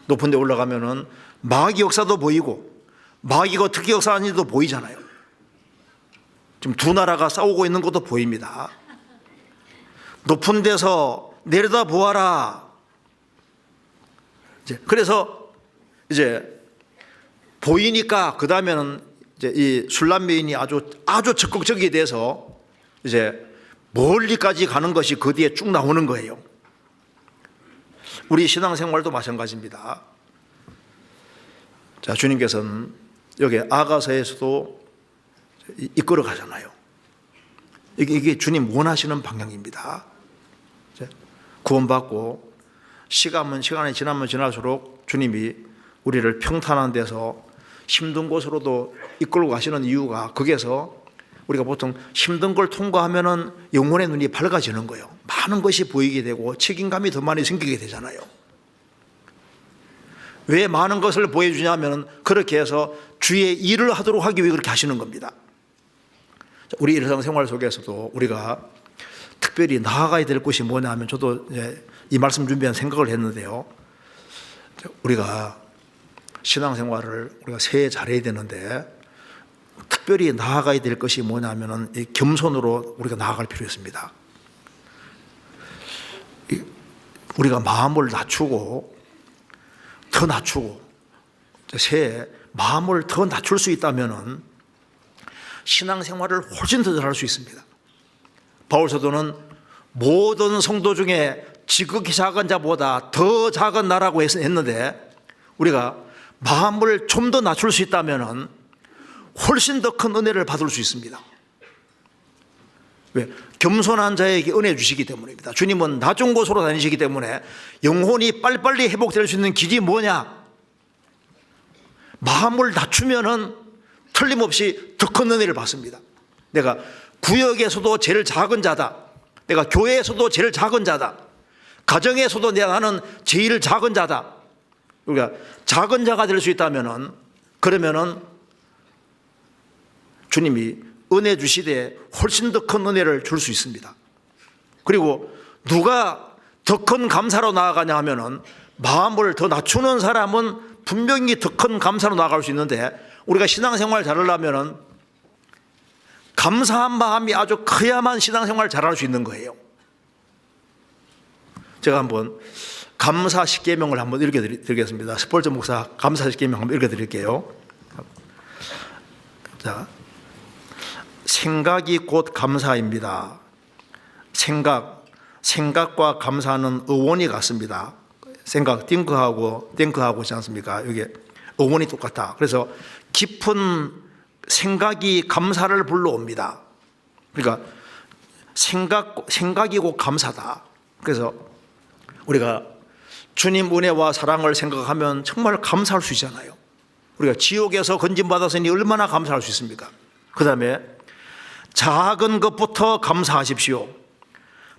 높은 데 올라가면은 마귀 역사도 보이고 마귀가 어떻게 역사하는지도 보이잖아요. 지금 두 나라가 싸우고 있는 것도 보입니다. 높은 데서 내려다 보아라. 그래서 이제 보이니까 그 다음에는 이제 이 술람여인이 아주 적극적이 돼서 이제 멀리까지 가는 것이 그 뒤에 쭉 나오는 거예요. 우리 신앙생활도 마찬가지입니다. 자, 주님께서는 여기 아가서에서도 이끌어 가잖아요. 이게 주님 원하시는 방향입니다. 구원받고 시간이 지나면 지날수록 주님이 우리를 평탄한 데서 힘든 곳으로도 이끌고 가시는 이유가, 거기에서 우리가 보통 힘든 걸 통과하면은 영혼의 눈이 밝아지는 거예요. 많은 것이 보이게 되고 책임감이 더 많이 생기게 되잖아요. 왜 많은 것을 보여주냐면 그렇게 해서 주의 일을 하도록 하기 위해 그렇게 하시는 겁니다. 우리 일상생활 속에서도 우리가 특별히 나아가야 될 것이 뭐냐 하면, 저도 이제 이 말씀 준비한 생각을 했는데요. 우리가 신앙생활을 우리가 새해 잘해야 되는데 특별히 나아가야 될 것이 뭐냐면은 이 겸손으로 우리가 나아갈 필요 있습니다. 우리가 마음을 낮추고 더 낮추고 새해 마음을 더 낮출 수 있다면은 신앙생활을 훨씬 더 잘할 수 있습니다. 바울 사도는 모든 성도 중에 지극히 작은 자보다 더 작은 나라고 했는데, 우리가 마음을 좀 더 낮출 수 있다면은 훨씬 더 큰 은혜를 받을 수 있습니다. 왜? 겸손한 자에게 은혜 주시기 때문입니다. 주님은 낮은 곳으로 다니시기 때문에 영혼이 빨리빨리 회복될 수 있는 길이 뭐냐? 마음을 낮추면은 틀림없이 더 큰 은혜를 받습니다. 내가 구역에서도 제일 작은 자다. 내가 교회에서도 제일 작은 자다. 가정에서도 나는 제일 작은 자다. 우리가 작은 자가 될 수 있다면은, 그러면은 주님이 은혜 주시되 훨씬 더 큰 은혜를 줄 수 있습니다. 그리고 누가 더 큰 감사로 나아가냐 하면은, 마음을 더 낮추는 사람은 분명히 더 큰 감사로 나아갈 수 있는데, 우리가 신앙생활 잘하려면은 감사한 마음이 아주 커야만 신앙생활 잘할 수 있는 거예요. 제가 한번 감사 십계명을 한번 읽어드리겠습니다. 스폴저 목사 감사 십계명 한번 읽어드릴게요. 자, 생각이 곧 감사입니다. 생각과 감사는 어원이 같습니다. 생각, 띵크하고 있지 않습니까? 이게 어원이 똑같다. 그래서 깊은 생각이 감사를 불러옵니다. 그러니까 생각이고 감사다. 그래서 우리가 주님 은혜와 사랑을 생각하면 정말 감사할 수 있잖아요. 우리가 지옥에서 건진받았으니 얼마나 감사할 수 있습니까? 그 다음에 작은 것부터 감사하십시오.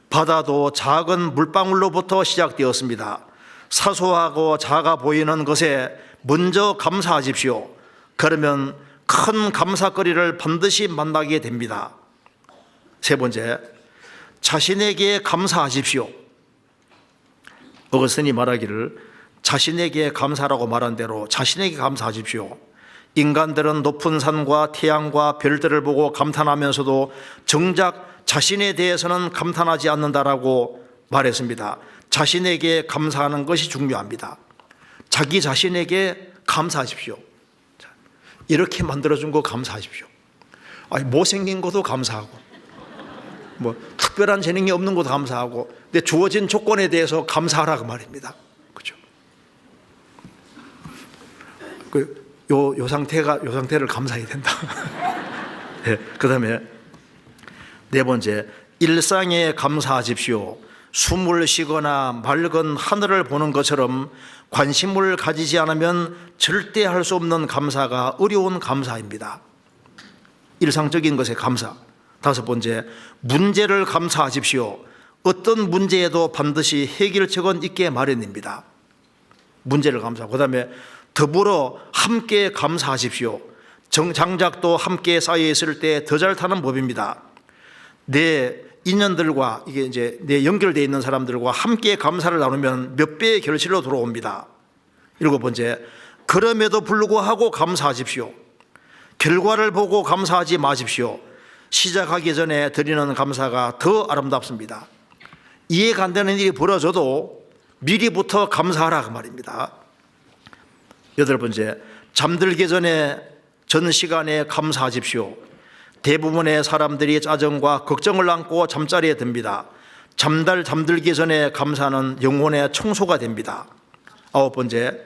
바다도 작은 물방울로부터 시작되었습니다. 사소하고 작아 보이는 것에 먼저 감사하십시오. 그러면 큰 감사거리를 반드시 만나게 됩니다. 세 번째, 자신에게 감사하십시오. 어거스틴이 말하기를 자신에게 감사라고 말한 대로 자신에게 감사하십시오. 인간들은 높은 산과 태양과 별들을 보고 감탄하면서도 정작 자신에 대해서는 감탄하지 않는다라고 말했습니다. 자신에게 감사하는 것이 중요합니다. 자기 자신에게 감사하십시오. 이렇게 만들어준 거 감사하십시오. 아니, 못생긴 것도 감사하고, 뭐 특별한 재능이 없는 것도 감사하고, 근데 주어진 조건에 대해서 감사하라고 말입니다. 그죠? 요 상태를 감사해야 된다. 네, 그 다음에 네 번째, 일상에 감사하십시오. 숨을 쉬거나 맑은 하늘을 보는 것처럼 관심을 가지지 않으면 절대 할 수 없는 감사가 어려운 감사입니다. 일상적인 것에 감사. 다섯 번째, 문제를 감사하십시오. 어떤 문제에도 반드시 해결책은 있게 마련입니다. 문제를 감사하고, 그 다음에 더불어 함께 감사하십시오. 장작도 함께 쌓여 있을 때 더 잘 타는 법입니다. 내 인연들과, 이게 이제 내 연결되어 있는 사람들과 함께 감사를 나누면 몇 배의 결실로 돌아옵니다. 일곱 번째, 그럼에도 불구하고 감사하십시오. 결과를 보고 감사하지 마십시오. 시작하기 전에 드리는 감사가 더 아름답습니다. 이해가 안 되는 일이 벌어져도 미리부터 감사하라 그 말입니다. 여덟 번째, 잠들기 전에 전 시간에 감사하십시오. 대부분의 사람들이 짜증과 걱정을 안고 잠자리에 듭니다. 잠들기 전에 감사는 영혼의 청소가 됩니다. 아홉 번째,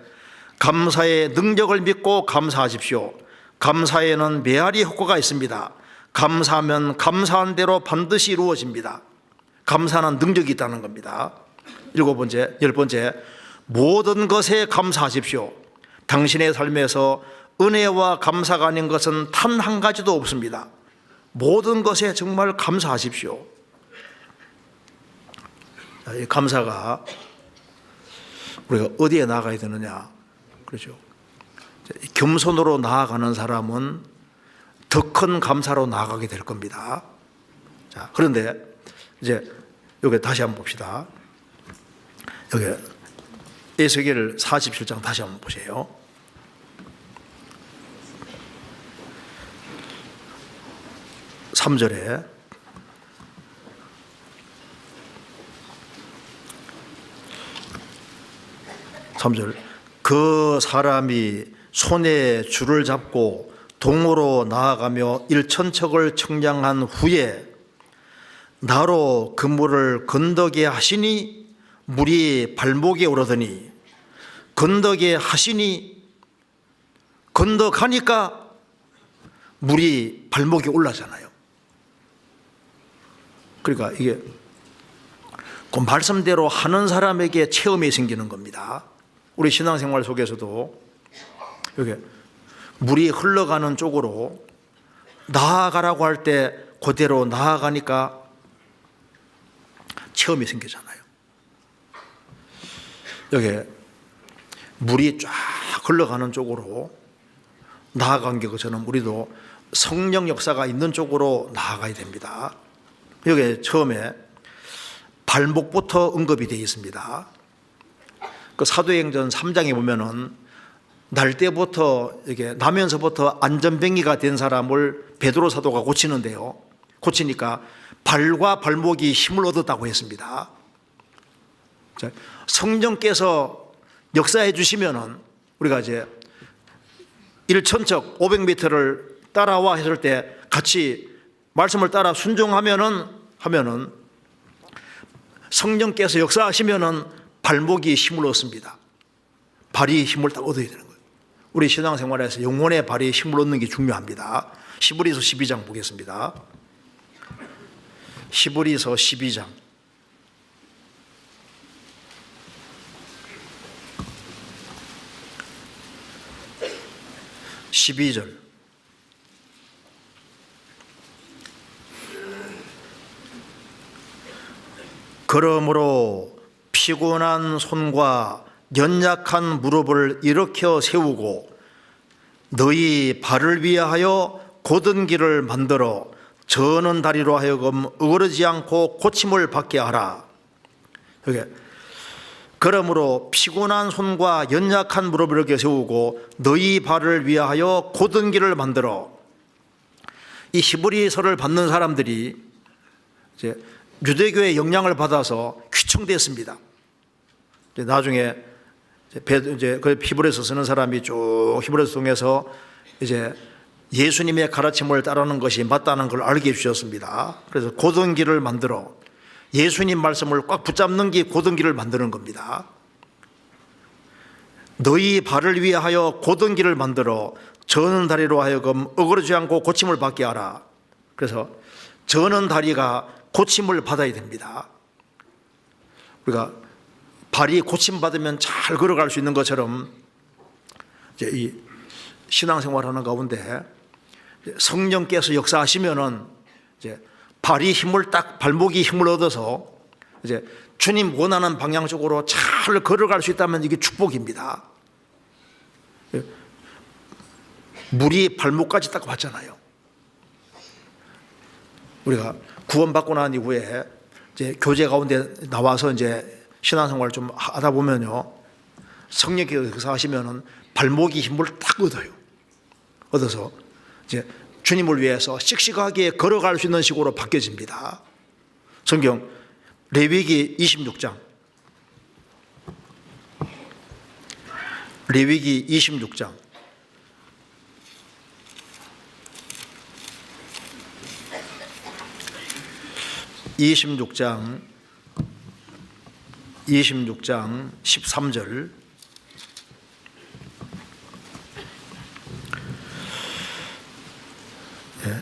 감사의 능력을 믿고 감사하십시오. 감사에는 메아리 효과가 있습니다. 감사하면 감사한 대로 반드시 이루어집니다. 감사는 능력이 있다는 겁니다. 일곱 번째, 열 번째, 모든 것에 감사하십시오. 당신의 삶에서 은혜와 감사가 아닌 것은 단 한 가지도 없습니다. 모든 것에 정말 감사하십시오. 이 감사가 우리가 어디에 나아가야 되느냐, 그렇죠? 겸손으로 나아가는 사람은 더 큰 감사로 나아가게 될 겁니다. 자, 그런데 이제 여기 다시 한번 봅시다. 여기 에스겔 47장 다시 한번 보세요. 3절에 그 사람이 손에 줄을 잡고 동으로 나아가며 일천척을 청량한 후에 나로 그 물을 건더게 하시니 물이 발목에 오르더니 건더게 하시니 건너가니까 물이 발목에 올라잖아요. 그러니까 이게 그 말씀대로 하는 사람에게 체험이 생기는 겁니다. 우리 신앙생활 속에서도 여기 물이 흘러가는 쪽으로 나아가라고 할 때 그대로 나아가니까 체험이 생기잖아요. 여기 물이 쫙 흘러가는 쪽으로 나아간 것처럼 우리도 성령 역사가 있는 쪽으로 나아가야 됩니다. 여기 처음에 발목부터 언급이 되어 있습니다. 그 사도행전 3장에 보면은 날 때부터 이게 나면서부터 안전뱅이가 된 사람을 베드로 사도가 고치는데요. 고치니까 발과 발목이 힘을 얻었다고 했습니다. 자, 성령께서 역사해 주시면은 우리가 이제 1천척 500m를 따라와 했을 때 같이 말씀을 따라 순종하면은 성령께서 역사하시면은 발목이 힘을 얻습니다. 발이 힘을 딱 얻어야 되는 거예요. 우리 신앙생활에서 영혼의 발이 힘을 얻는 게 중요합니다. 히브리서 12장 보겠습니다. 히브리서 12장 12절 그러므로 피곤한 손과 연약한 무릎을 일으켜 세우고 너희 발을 위하여 곧은 길을 만들어 저는 다리로 하여금 어그러지 않고 고침을 받게 하라. 여기 그러므로 피곤한 손과 연약한 무릎을 이렇게 세우고 너희 발을 위하여 곧은 길을 만들어. 이 히브리서를 받는 사람들이 이제 유대교의 영향을 받아서 귀청됐습니다. 나중에 이제 그 히브리서 쓰는 사람이 쭉 히브리서 통해서 이제 예수님의 가르침을 따르는 것이 맞다는 걸 알게 해주셨습니다. 그래서 곧은 길을 만들어. 예수님 말씀을 꽉 붙잡는 게 곧은 길을 만드는 겁니다. 너희 발을 위하여 곧은 길을 만들어 저는 다리로 하여금 어그러지지 않고 고침을 받게 하라. 그래서 저는 다리가 고침을 받아야 됩니다. 우리가 발이 고침받으면 잘 걸어갈 수 있는 것처럼 이제 이 신앙생활하는 가운데 성령께서 역사하시면은 이제 발이 힘을 딱 발목이 힘을 얻어서 이제 주님 원하는 방향 쪽으로 잘 걸어갈 수 있다면 이게 축복입니다. 물이 발목까지 딱 왔잖아요. 우리가 구원받고 난 이후에 이제 교제 가운데 나와서 이제 신앙생활 좀 하다 보면요, 성령께서 역사하시면은 발목이 힘을 딱 얻어서 이제 주님을 위해서 씩씩하게 걸어갈 수 있는 식으로 바뀌어집니다. 성경 레위기 26장, 레위기 26장 13절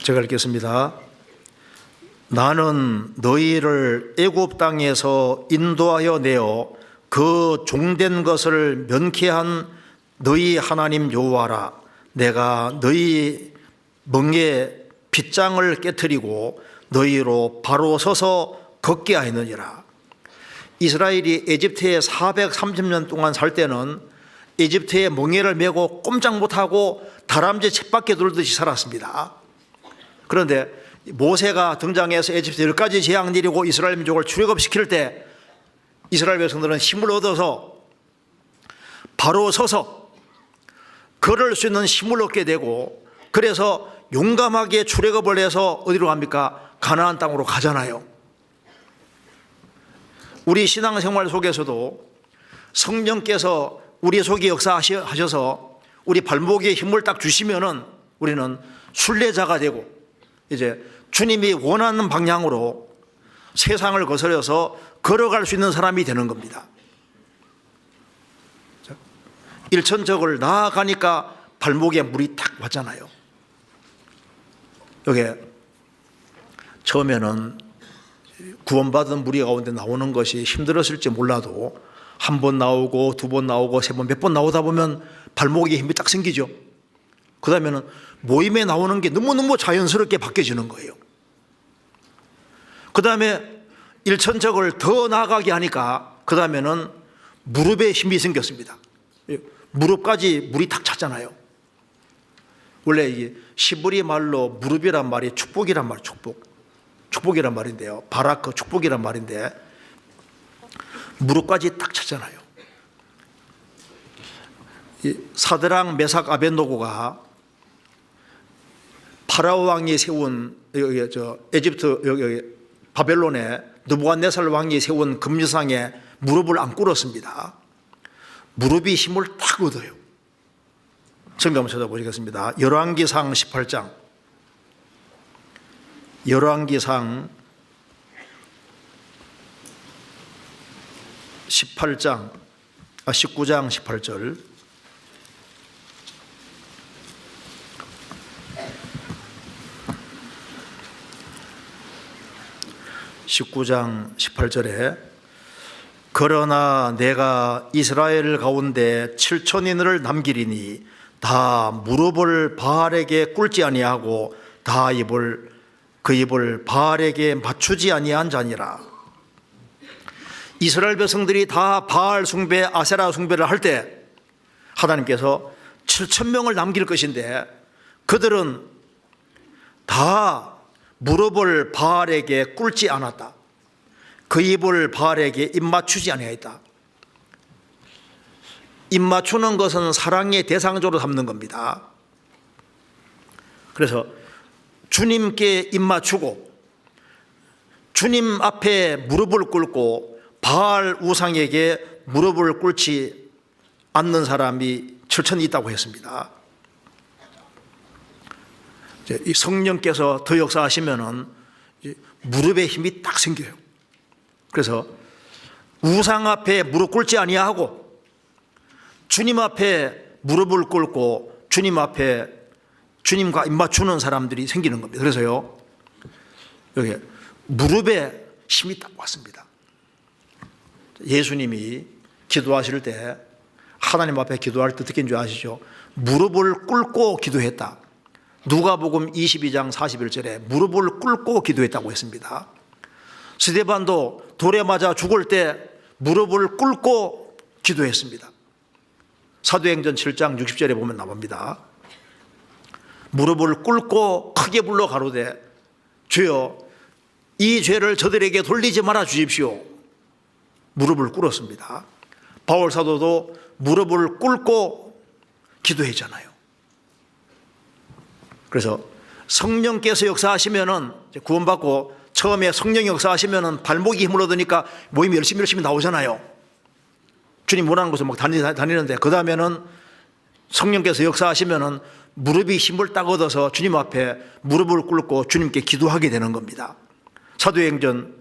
제가 읽겠습니다. 나는 너희를 애굽 땅에서 인도하여 내어 그 종된 것을 면케한 너희 하나님 여호와라. 내가 너희 멍에 빗장을 깨뜨리고 너희로 바로 서서 걷게 하였느니라. 이스라엘이 에집트에 430년 동안 살 때는 에집트에 멍에를 메고 꼼짝 못하고 다람쥐 쳇바퀴 돌듯이 살았습니다. 그런데 모세가 등장해서 에집트 10가지 재앙 내리고 이스라엘 민족을 출애굽시킬 때 이스라엘 백성들은 힘을 얻어서 바로 서서 걸을 수 있는 힘을 얻게 되고, 그래서 용감하게 출애굽을 해서 어디로 갑니까? 가나안 땅으로 가잖아요. 우리 신앙생활 속에서도 성령께서 우리 속에 역사하셔서 우리 발목에 힘을 딱 주시면은 우리는 순례자가 되고 이제 주님이 원하는 방향으로 세상을 거스려서 걸어갈 수 있는 사람이 되는 겁니다. 일천적을 나아가니까 발목에 물이 탁 왔잖아요. 여기 처음에는 구원받은 무리 가운데 나오는 것이 힘들었을지 몰라도 한 번 나오고 두 번 나오고 세 번 몇 번 나오다 보면 발목에 힘이 딱 생기죠. 그 다음에는 모임에 나오는 게 너무너무 자연스럽게 바뀌어지는 거예요. 그 다음에 일천적을 더 나아가게 하니까 그 다음에는 무릎에 힘이 생겼습니다. 무릎까지 물이 탁 찼잖아요. 원래 이 시브리 말로 무릎이란 말이 축복이란 말, 축복이란 말인데요. 바라크 축복이란 말인데 무릎까지 딱 찼잖아요. 이 사드랑 메삭 아벳노고가 파라오 왕이 세운 에집트 여기 바벨론에 느부갓네살 왕이 세운 금유상에 무릎을 안 꿇었습니다. 무릎이 힘을 딱 얻어요. 성경 한번 찾아보시겠습니다. 열왕기상 18장, 열왕기상 19장 18절. (19장 18절에) 그러나 내가 이스라엘 가운데 7천인을 남기리니 다 무릎을 바알에게 꿇지 아니하고 다 그 입을 바알에게 맞추지 아니한 자니라. 이스라엘 백성들이 다 바알 숭배, 아세라 숭배를 할 때 하나님께서 7,000명을 남길 것인데 그들은 다 무릎을 바알에게 꿇지 않았다. 그 입을 바알에게 입맞추지 아니하였다. 입 맞추는 것은 사랑의 대상적으로 삼는 겁니다. 그래서 주님께 입 맞추고 주님 앞에 무릎을 꿇고 바알 우상에게 무릎을 꿇지 않는 사람이 철천히 있다고 했습니다. 이 성령께서 더 역사하시면은 무릎에 힘이 딱 생겨요. 그래서 우상 앞에 무릎 꿇지 아니하고 주님 앞에 무릎을 꿇고 주님 앞에 주님과 입 맞추는 사람들이 생기는 겁니다. 그래서요, 여기 무릎에 힘이 딱 왔습니다. 예수님이 기도하실 때 하나님 앞에 기도할 때 어떻게 인지 아시죠? 무릎을 꿇고 기도했다. 누가복음 22장 41절에 무릎을 꿇고 기도했다고 했습니다. 스데반도 돌에 맞아 죽을 때 무릎을 꿇고 기도했습니다. 사도행전 7장 60절에 보면 나옵니다. 무릎을 꿇고 크게 불러 가로되 주여 이 죄를 저들에게 돌리지 말아 주십시오. 무릎을 꿇었습니다. 바울 사도도 무릎을 꿇고 기도했잖아요. 그래서 성령께서 역사하시면은 구원받고 처음에 성령 역사하시면은 발목이 힘을 얻으니까 모임이 열심히 나오잖아요. 주님 원하는 곳을 막 다니는데 그 다음에는 성령께서 역사하시면은 무릎이 힘을 딱 얻어서 주님 앞에 무릎을 꿇고 주님께 기도하게 되는 겁니다. 사도행전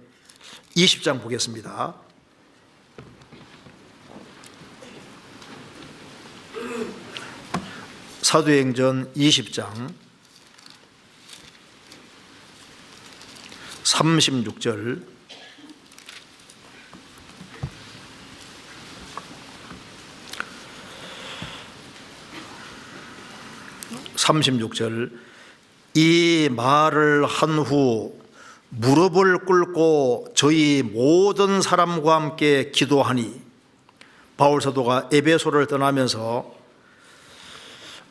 20장 보겠습니다. 사도행전 20장 36절 36절 이 말을 한 후 무릎을 꿇고 저희 모든 사람과 함께 기도하니 바울 사도가 에베소를 떠나면서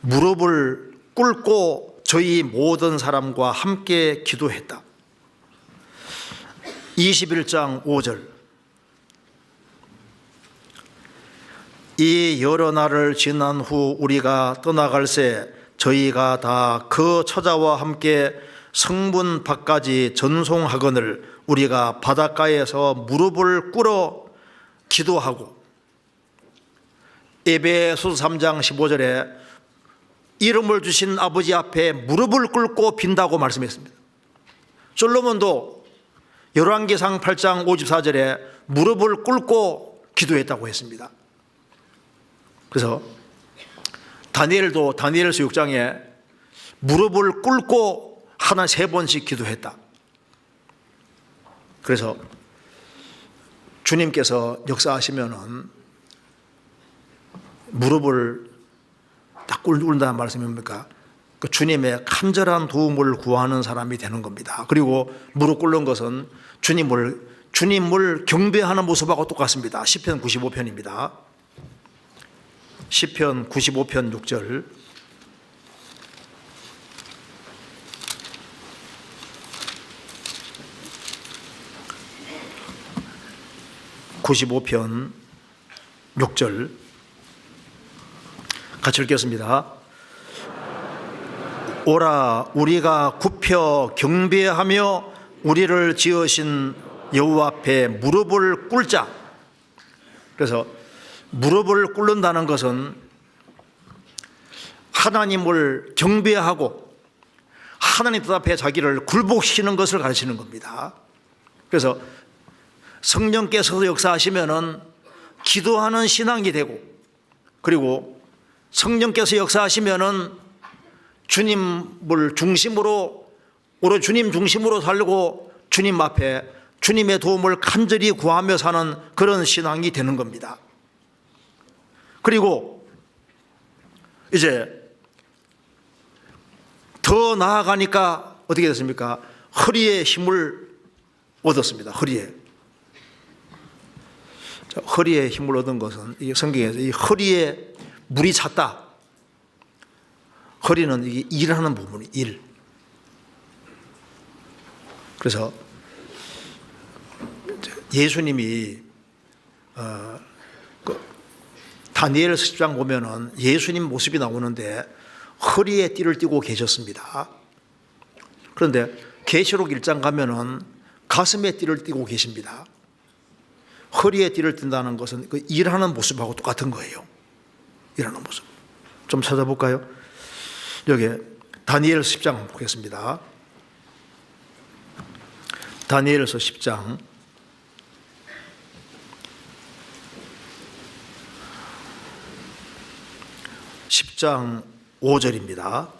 무릎을 꿇고 저희 모든 사람과 함께 기도했다. 21장 5절 이 여러 날을 지난 후 우리가 떠나갈새 저희가 다 그 처자와 함께 성문 밖까지 전송하거늘 우리가 바닷가에서 무릎을 꿇어 기도하고 에베소서 3장 15절에 이름을 주신 아버지 앞에 무릎을 꿇고 빈다고 말씀했습니다. 솔로몬도 열왕기상 8장 54절에 무릎을 꿇고 기도했다고 했습니다. 그래서 다니엘도 다니엘서 6장에 무릎을 꿇고 하나 3번씩 기도했다. 그래서 주님께서 역사하시면은 무릎을 딱 꿇는다는 말씀이 뭡니까? 그 주님의 간절한 도움을 구하는 사람이 되는 겁니다. 그리고 무릎 꿇는 것은 주님을 경배하는 모습하고 똑같습니다. 시편 95편입니다. 시편 95편 6절 (95편) 6절 같이 읽겠습니다. 오라 우리가 굽혀 경배하며 우리를 지으신 여호와 앞에 무릎을 꿇자. 그래서 무릎을 꿇는다는 것은 하나님을 경배하고 하나님 뜻 앞에 자기를 굴복시키는 것을 가르치는 겁니다. 그래서 성령께서도 역사하시면은 기도하는 신앙이 되고, 그리고 성령께서 역사하시면은 주님을 중심으로, 오로지 주님 중심으로 살고 주님 앞에 주님의 도움을 간절히 구하며 사는 그런 신앙이 되는 겁니다. 그리고 이제 더 나아가니까 어떻게 됐습니까? 허리에 힘을 얻었습니다. 허리에 힘을 얻은 것은 이 성경에서 이 허리에 물이 찼다. 허리는 이게 일하는 부분이 일. 그래서 다니엘서 10장 보면은 예수님 모습이 나오는데 허리에 띠를 띠고 계셨습니다. 그런데 계시록 1장 가면은 가슴에 띠를 띠고 계십니다. 허리에 띠를 띈다는 것은 그 일하는 모습하고 똑같은 거예요. 일하는 모습. 좀 찾아볼까요? 여기 다니엘서 10장 보겠습니다. 다니엘서 10장 10장 5절입니다.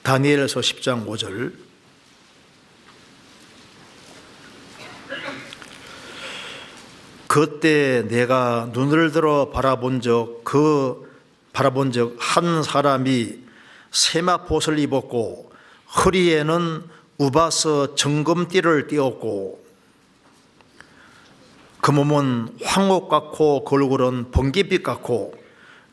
다니엘서 10장 5절. 그때 내가 눈을 들어 바라본 적 한 사람이 세마포를 입었고 허리에는 우바스 정금띠를 띠었고 그 몸은 황옥 같고 그 얼굴은 번깃빛 같고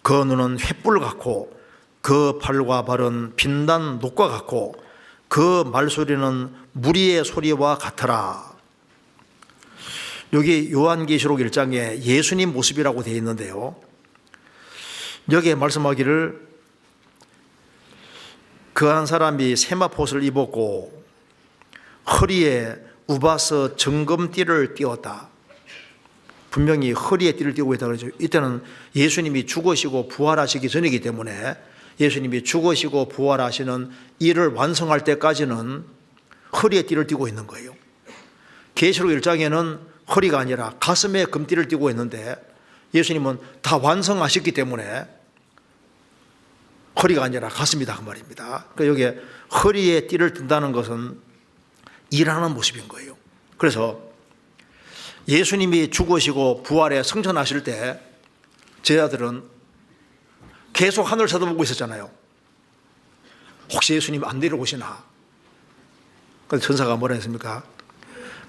그 눈은 횃불 같고 그 팔과 발은 빛난 녹과 같고 그 말소리는 무리의 소리와 같더라. 여기 요한계시록 1장에 예수님 모습이라고 되어 있는데요, 여기에 말씀하기를 그 한 사람이 세마포를 입었고 허리에 우바스 정금띠를 띠었다. 분명히 허리에 띠를 띠고 있다고 그러죠. 이때는 예수님이 죽으시고 부활하시기 전이기 때문에 예수님이 죽으시고 부활하시는 일을 완성할 때까지는 허리에 띠를 띠고 있는 거예요. 계시록 1장에는 허리가 아니라 가슴에 금띠를 띠고 있는데 예수님은 다 완성하셨기 때문에 허리가 아니라 가슴이다 그 말입니다. 그러니까 여기에 허리에 띠를 띈다는 것은 일하는 모습인 거예요. 그래서 예수님이 죽으시고 부활에 승천하실 때 제자들은 계속 하늘을 쳐다보고 있었잖아요. 혹시 예수님 안 내려오시나? 그래서 천사가 뭐라 했습니까?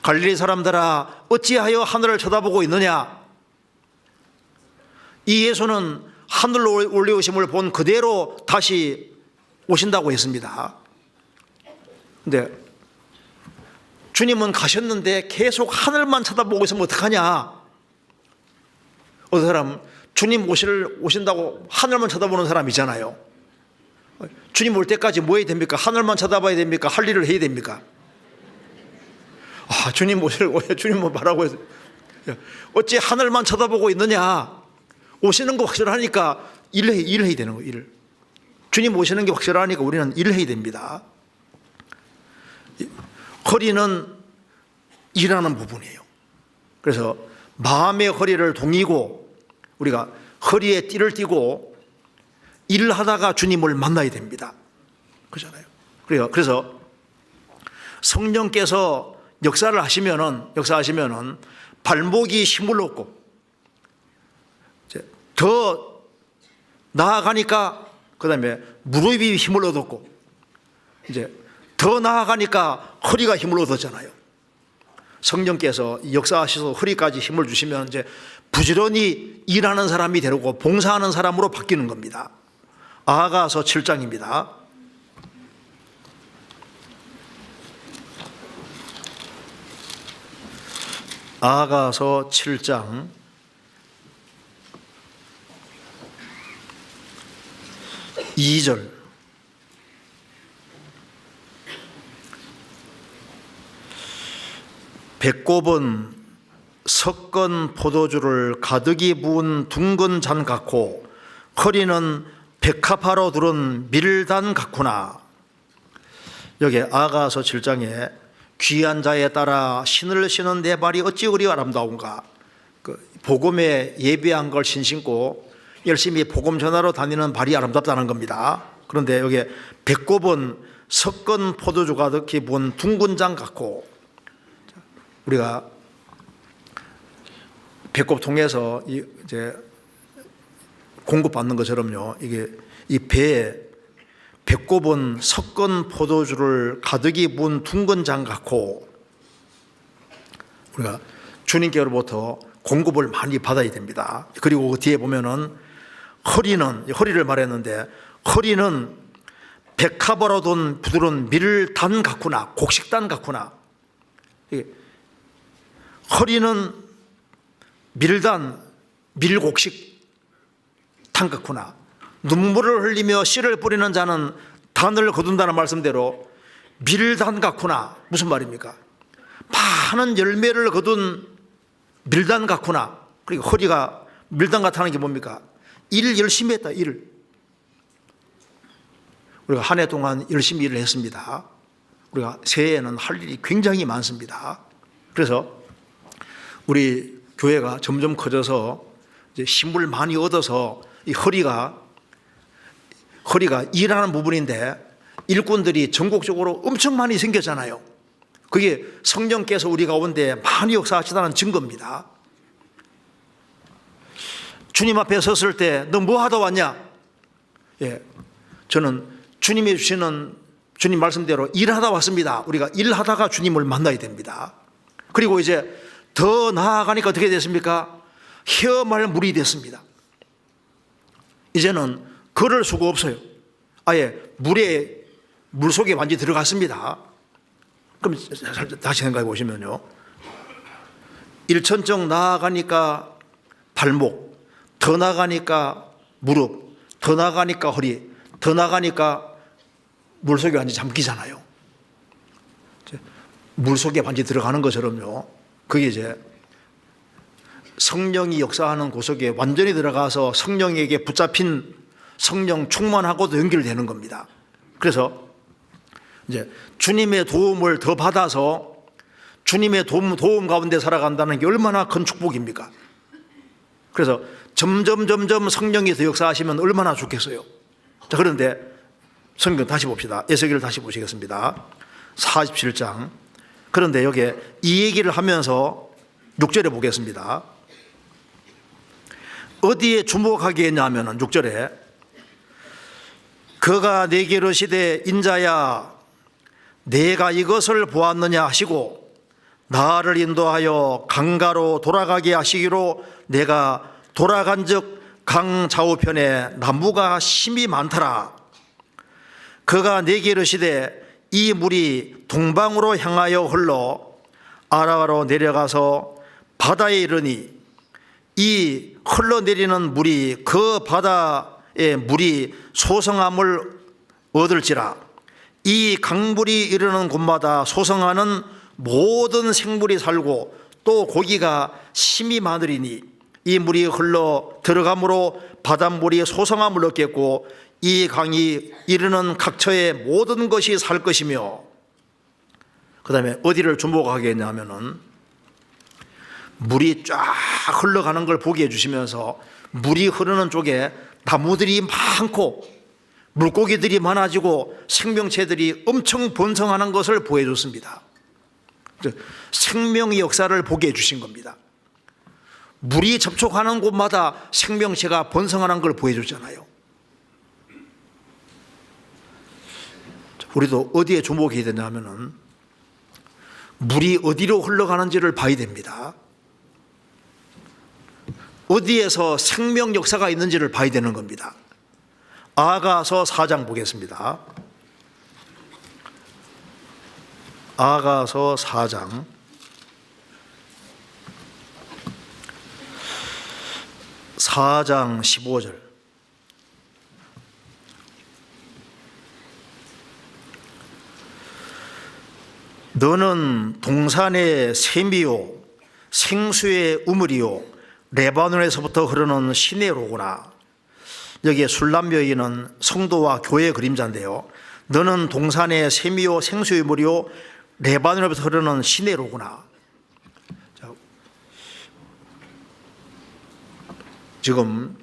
갈릴리 사람들아 어찌하여 하늘을 쳐다보고 있느냐? 이 예수는 하늘로 올려오심을 본 그대로 다시 오신다고 했습니다. 근데 주님은 가셨는데 계속 하늘만 쳐다보고 있으면 어떡하냐? 어떤 사람 주님 오신다고 하늘만 쳐다보는 사람 있잖아요. 주님 올 때까지 뭐 해야 됩니까? 하늘만 쳐다봐야 됩니까? 할 일을 해야 됩니까? 주님 주님 뭐라고 해서 어찌 하늘만 쳐다보고 있느냐? 오시는 거 확실하니까 일해야 되는 거예요. 일. 주님 오시는 게 확실하니까 우리는 일을 해야 됩니다. 허리는 일하는 부분이에요. 그래서 마음의 허리를 동이고 우리가 허리에 띠를 띠고 일을 하다가 주님을 만나야 됩니다. 그렇잖아요. 그래서 성령께서 역사하시면은 발목이 힘을 얻고 더 나아가니까 그다음에 무릎이 힘을 얻었고 이제 더 나아가니까 허리가 힘을 얻었잖아요. 성령께서 역사하셔서 허리까지 힘을 주시면 이제 부지런히 일하는 사람이 되고 봉사하는 사람으로 바뀌는 겁니다. 아가서 7장입니다. 아가서 7장 2절. 배꼽은 섞은 포도주를 가득히 부은 둥근 잔 같고 허리는 백합화로 두른 밀단 같구나. 여기 아가서 7장에 귀한 자에 따라 신을 신은 내 발이 어찌 그리 아름다운가. 복음에 예비한 걸 신고 열심히 복음 전하러 다니는 발이 아름답다는 겁니다. 그런데 여기 배꼽은 섞은 포도주 가득히 부은 둥근 잔 같고, 우리가 배꼽 통해서 이제 공급받는 것처럼요, 이게 이 배에 배꼽은 섞은 포도주를 가득히 부은 둥근 잔 같고, 우리가 주님께로부터 공급을 많이 받아야 됩니다. 그리고 그 뒤에 보면은 허리를 말했는데 허리는 백합으로 둔 부드러운 밀단 같구나, 곡식단 같구나. 허리는 밀단, 밀곡식, 한같구나. 눈물을 흘리며 씨를 뿌리는 자는 단을 거둔다는 말씀대로 밀단 같구나. 무슨 말입니까? 많은 열매를 거둔 밀단 같구나. 그리고 허리가 밀단 같다는 게 뭡니까? 일 열심히 했다. 일을 우리가 한 해 동안 열심히 일을 했습니다. 우리가 새해에는 할 일이 굉장히 많습니다. 그래서 우리 교회가 점점 커져서 이제 힘을 많이 얻어서 이 허리가 일하는 부분인데 일꾼들이 전국적으로 엄청 많이 생겼잖아요. 그게 성령께서 우리 가운데 많이 역사하시다는 증거입니다. 주님 앞에 섰을 때 너 뭐 하다 왔냐? 예, 저는 주님이 주시는 주님 말씀대로 일하다 왔습니다. 우리가 일하다가 주님을 만나야 됩니다. 그리고 이제 더 나아가니까 어떻게 됐습니까? 헤엄할 물이 됐습니다. 이제는 걸을 수가 없어요. 아예 물 속에 완전히 들어갔습니다. 그럼 다시 생각해 보시면요, 일천정 나아가니까 발목, 더 나아가니까 무릎, 더 나아가니까 허리, 더 나아가니까 물속에 완전히 잠기잖아요. 물속에 완전히 들어가는 것처럼요, 그게 이제 성령이 역사하는 곳속에 완전히 들어가서 성령에게 붙잡힌 성령 충만하고도 연결되는 겁니다. 그래서 이제 주님의 도움을 더 받아서 주님의 도움 가운데 살아간다는 게 얼마나 큰 축복입니까? 그래서 점점 성령이 더 역사하시면 얼마나 좋겠어요. 자, 그런데 성경 다시 봅시다. 에스겔을 다시 보시겠습니다. 47장. 그런데 여기에 이 얘기를 하면서 6절에 보겠습니다. 어디에 주목하겠냐 하면은 6절에 그가 내게 이르시되 인자야 내가 이것을 보았느냐 하시고 나를 인도하여 강가로 돌아가게 하시기로 내가 돌아간즉 강 좌우편에 나무가 심이 많더라. 그가 내게 이르시되 이 물이 동방으로 향하여 흘러 아라바로 내려가서 바다에 이르니 이 흘러내리는 물이 그 바다의 물이 소성함을 얻을지라. 이 강물이 이르는 곳마다 소성하는 모든 생물이 살고 또 고기가 심이 많으리니 이 물이 흘러 들어감으로 바닷물이 소성함을 얻겠고 이 강이 이르는 각처의 모든 것이 살 것이며, 그 다음에 어디를 주목하게 하면은 물이 쫙 흘러가는 걸 보게 해주시면서 물이 흐르는 쪽에 나무들이 많고 물고기들이 많아지고 생명체들이 엄청 번성하는 것을 보여줬습니다. 생명의 역사를 보게 해주신 겁니다. 물이 접촉하는 곳마다 생명체가 번성하는 걸 보여줬잖아요. 우리도 어디에 주목해야 되냐 하면은 물이 어디로 흘러가는지를 봐야 됩니다. 어디에서 생명 역사가 있는지를 봐야 되는 겁니다. 아가서 4장 보겠습니다. 아가서 4장 15절. 너는 동산의 샘이요 생수의 우물이요 레바논에서부터 흐르는 시내로구나. 여기에 술람 여인은 성도와 교회 그림자인데요, 너는 동산의 샘이요 생수의 우물이요 레바논에서부터 흐르는 시내로구나. 지금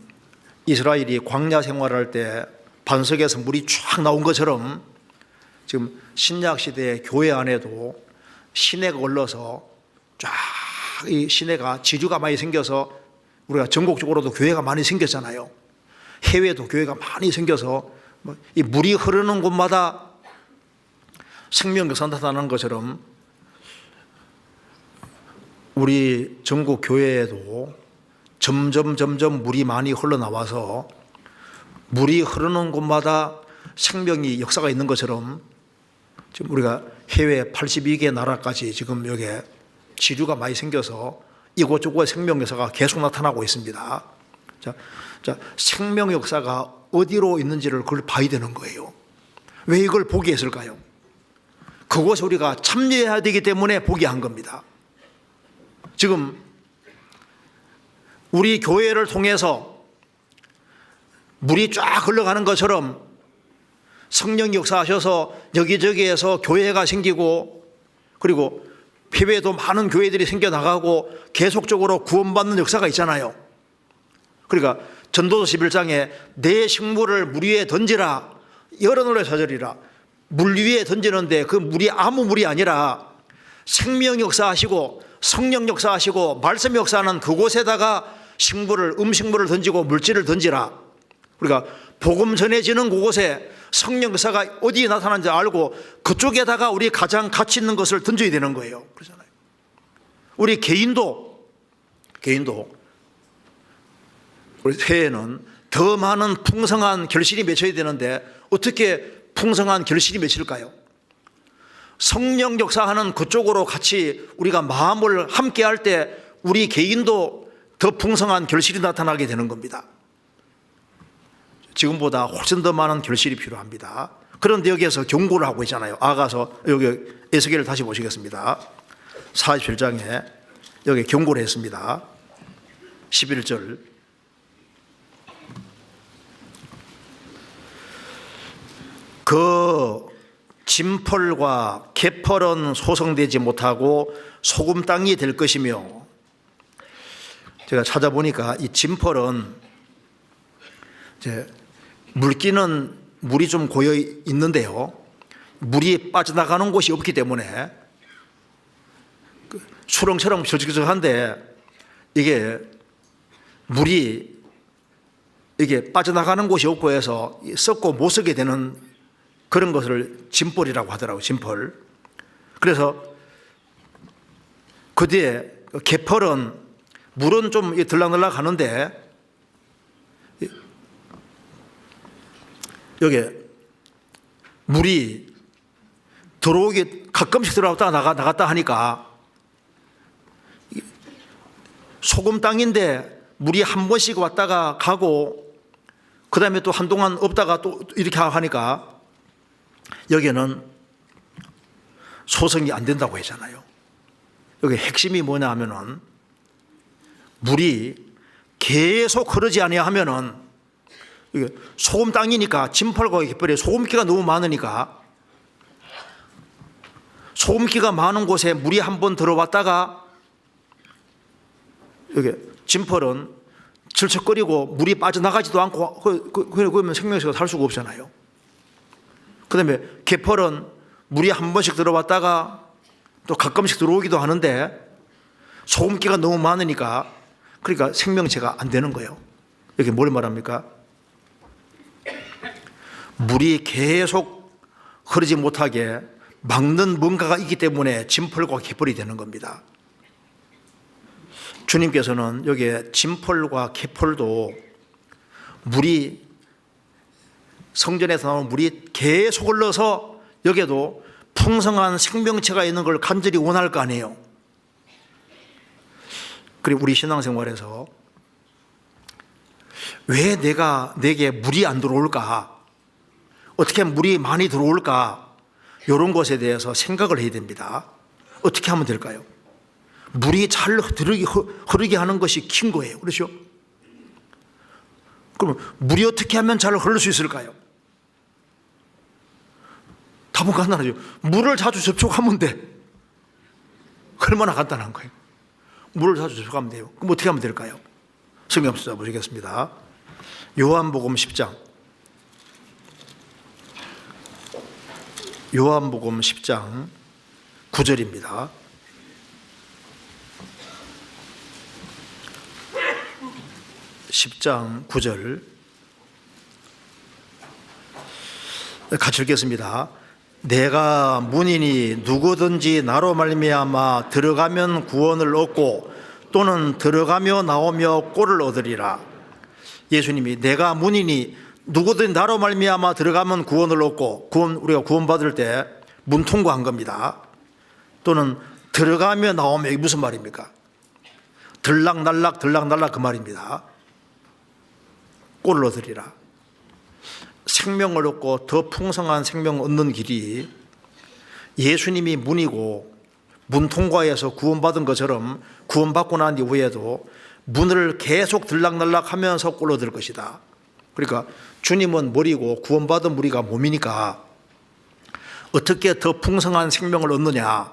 이스라엘이 광야 생활할 때 반석에서 물이 쫙 나온 것처럼 지금 신약시대의 교회 안에도 시내가 올라서 쫙 이 시내가 지류가 많이 생겨서 우리가 전국적으로도 교회가 많이 생겼잖아요. 해외도 교회가 많이 생겨서 이 물이 흐르는 곳마다 생명 역사 나타나는 것처럼 우리 전국 교회에도 점점 물이 많이 흘러나와서 물이 흐르는 곳마다 생명이 역사가 있는 것처럼 지금 우리가 해외 82개 나라까지 지금 여기에 지류가 많이 생겨서 이곳저곳에 생명 역사가 계속 나타나고 있습니다. 자, 생명 역사가 어디로 있는지를 그걸 봐야 되는 거예요. 왜 이걸 포기했을까요? 그곳에 우리가 참여해야 되기 때문에 포기한 겁니다. 지금 우리 교회를 통해서 물이 쫙 흘러가는 것처럼 성령 역사하셔서 여기저기에서 교회가 생기고, 그리고 해외에도 많은 교회들이 생겨나가고 계속적으로 구원받는 역사가 있잖아요. 그러니까 전도서 11장에 내 식물을 물 위에 던지라, 여러 노래 사절이라. 물 위에 던지는데 그 물이 아무 물이 아니라 생명 역사하시고 성령 역사하시고 말씀 역사하는 그곳에다가 음식물을 던지고 물질을 던지라. 그러니까 복음 전해지는 그곳에 성령 역사가 어디에 나타나는지 알고 그쪽에다가 우리 가장 가치 있는 것을 던져야 되는 거예요. 그러잖아요. 우리 개인도 우리 새해에는 더 많은 풍성한 결실이 맺혀야 되는데 어떻게 풍성한 결실이 맺힐까요? 성령 역사하는 그쪽으로 같이 우리가 마음을 함께 할 때 우리 개인도 더 풍성한 결실이 나타나게 되는 겁니다. 지금보다 훨씬 더 많은 결실이 필요합니다. 그런데 여기에서 경고를 하고 있잖아요. 아가서 여기 에스겔을 다시 보시겠습니다. 47장에 여기 경고를 했습니다. 11절. 그 진펄과 개펄은 소성되지 못하고 소금 땅이 될 것이며, 제가 찾아보니까 이 진펄은 이제 물기는 물이 좀 고여 있는데요, 물이 빠져나가는 곳이 없기 때문에 수렁처럼 절적절한데 이게 물이 이게 빠져나가는 곳이 없고 해서 썩고 못 쓰게 되는 그런 것을 진펄이라고 하더라고요. 진펄. 그래서 그 뒤에 개펄은 물은 좀 들락날락 하는데 여기 물이 들어오기 가끔씩 들어갔다 나갔다 하니까 소금 땅인데 물이 한 번씩 왔다가 가고 그 다음에 또 한동안 없다가 또 이렇게 하니까 여기는 소성이 안 된다고 했잖아요. 여기 핵심이 뭐냐 하면은 물이 계속 흐르지 아니하면은 이게 소금 땅이니까 진펄과 개펄에 소금기가 너무 많으니까 소금기가 많은 곳에 물이 한번 들어왔다가 여기 진펄은 질척거리고 물이 빠져나가지도 않고 그러면 생명체가 살 수가 없잖아요. 그 다음에 개펄은 물이 한 번씩 들어왔다가 또 가끔씩 들어오기도 하는데 소금기가 너무 많으니까 그러니까 생명체가 안 되는 거예요. 여기 뭘 말합니까? 물이 계속 흐르지 못하게 막는 뭔가가 있기 때문에 진펄과 개펄이 되는 겁니다. 주님께서는 여기에 진펄과 개펄도 물이 성전에서 나오는 물이 계속 흘러서 여기에도 풍성한 생명체가 있는 걸 간절히 원할 거 아니에요. 그리고 우리 신앙생활에서 왜 내게 물이 안 들어올까? 어떻게 하면 물이 많이 들어올까? 이런 것에 대해서 생각을 해야 됩니다. 어떻게 하면 될까요? 물이 잘 흐르게 하는 것이 긴 거예요. 그렇죠? 그럼 물이 어떻게 하면 잘 흐를 수 있을까요? 답은 간단하죠. 물을 자주 접촉하면 돼. 얼마나 간단한 거예요. 물을 자주 접촉하면 돼요. 그럼 어떻게 하면 될까요? 성경 보시겠습니다. 요한복음 10장. 요한복음 10장 9절입니다. (10장 9절) 같이 읽겠습니다. 내가 문이니 누구든지 나로 말미암아 들어가면 구원을 얻고 또는 들어가며 나오며 꼴을 얻으리라. 예수님이 내가 문이니 누구든지 나로 말미암아 들어가면 구원을 얻고, 우리가 구원받을 때 문 통과한 겁니다. 또는 들어가며 나오며, 이게 무슨 말입니까? 들락날락 그 말입니다. 꼴을 얻으리라. 생명을 얻고 더 풍성한 생명을 얻는 길이 예수님이 문이고 문 통과해서 구원받은 것처럼 구원받고 난 이후에도 문을 계속 들락날락 하면서 꼴을 얻을 것이다. 그러니까 주님은 머리고 구원받은 우리가 몸이니까 어떻게 더 풍성한 생명을 얻느냐.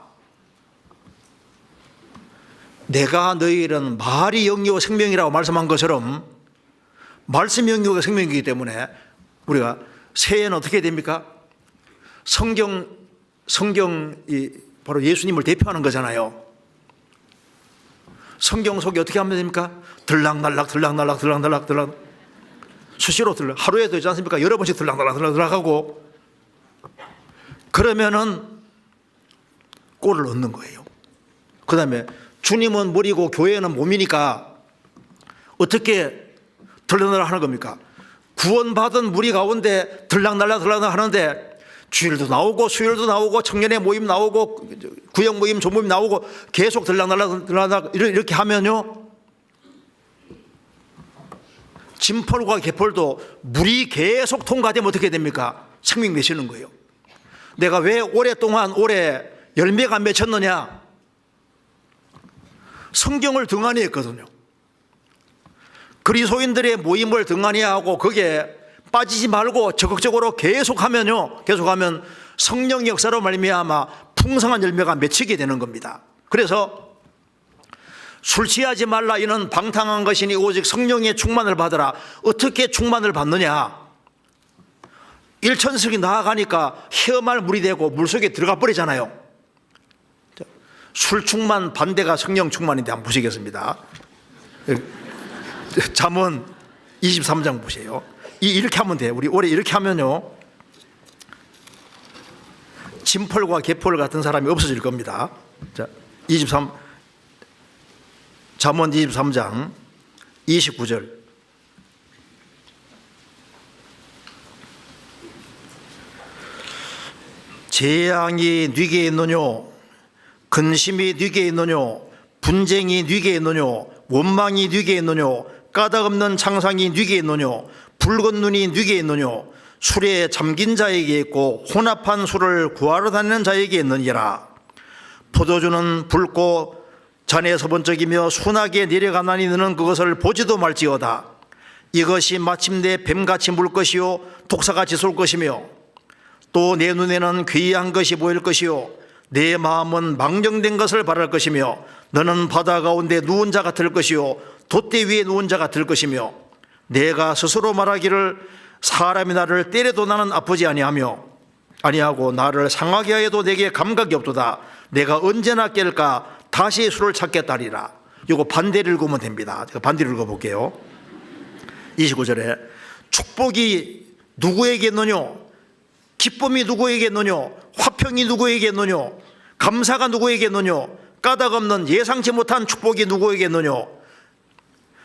내가 너희는 말이 영이요 생명이라고 말씀한 것처럼 말씀이 영이요 생명이기 때문에 우리가 새해는 어떻게 됩니까? 성경이 바로 예수님을 대표하는 거잖아요. 성경 속에 어떻게 하면 됩니까? 들락날락 수시로 하루에도 있지 않습니까? 여러 번씩 들락날락 하고 그러면은 꼴을 얻는 거예요. 그 다음에 주님은 머리고 교회는 몸이니까 어떻게 들락날락 하는 겁니까? 구원받은 무리 가운데 들락날락 하는데 주일도 나오고 수요일도 나오고 청년의 모임 나오고 구역 모임 조모임 나오고 계속 들락날락 이렇게 하면요, 진펄과 개펄도 물이 계속 통과되면 어떻게 됩니까? 생명 맺히는 거예요. 내가 왜 오랫동안 올해 열매가 맺혔느냐? 성경을 등한히 했거든요. 그리스도인들의 모임을 등한히 하고 거기에 빠지지 말고 적극적으로 계속하면요, 계속하면 성령의 역사로 말미암아 풍성한 열매가 맺히게 되는 겁니다. 그래서 술 취하지 말라 이는 방탕한 것이니 오직 성령의 충만을 받으라. 어떻게 충만을 받느냐? 일천석이 나아가니까 헤엄할 물이 되고 물속에 들어가 버리잖아요. 술 충만 반대가 성령 충만인데 한번 보시겠습니다. 잠언 23장 보세요. 이렇게 하면 돼요. 우리 올해 이렇게 하면요, 진펄과 개펄 같은 사람이 없어질 겁니다. 자, 잠언 23장 29절. 재앙이 네게 있느뇨, 근심이 네게 있느뇨, 분쟁이 네게 있느뇨, 원망이 네게 있느뇨, 까닭없는 창상이 네게 있느뇨, 붉은 눈이 네게 있느뇨, 술에 잠긴 자에게 있고 혼합한 술을 구하러 다니는 자에게 있느니라. 포도주는 붉고 잔에 서번쩍이며 순하게 내려가나니 너는 그것을 보지도 말지어다. 이것이 마침내 뱀같이 물 것이요 독사같이 쏠 것이며 또 내 눈에는 괴이한 것이 보일 것이요 내 마음은 망령된 것을 바랄 것이며 너는 바다 가운데 누운 자 같을 것이요 돛대 위에 누운 자 같을 것이며 내가 스스로 말하기를 사람이 나를 때려도 나는 아프지 아니하고 나를 상하게 하여도 내게 감각이 없도다. 내가 언제나 깰까 다시 술을 찾겠다리라. 이거 반대를 읽으면 됩니다. 제가 반대를 읽어볼게요. 29절에 축복이 누구에게 있느뇨, 기쁨이 누구에게 있느뇨, 화평이 누구에게 있느뇨, 감사가 누구에게 있느뇨, 까닭없는 예상치 못한 축복이 누구에게 있느뇨,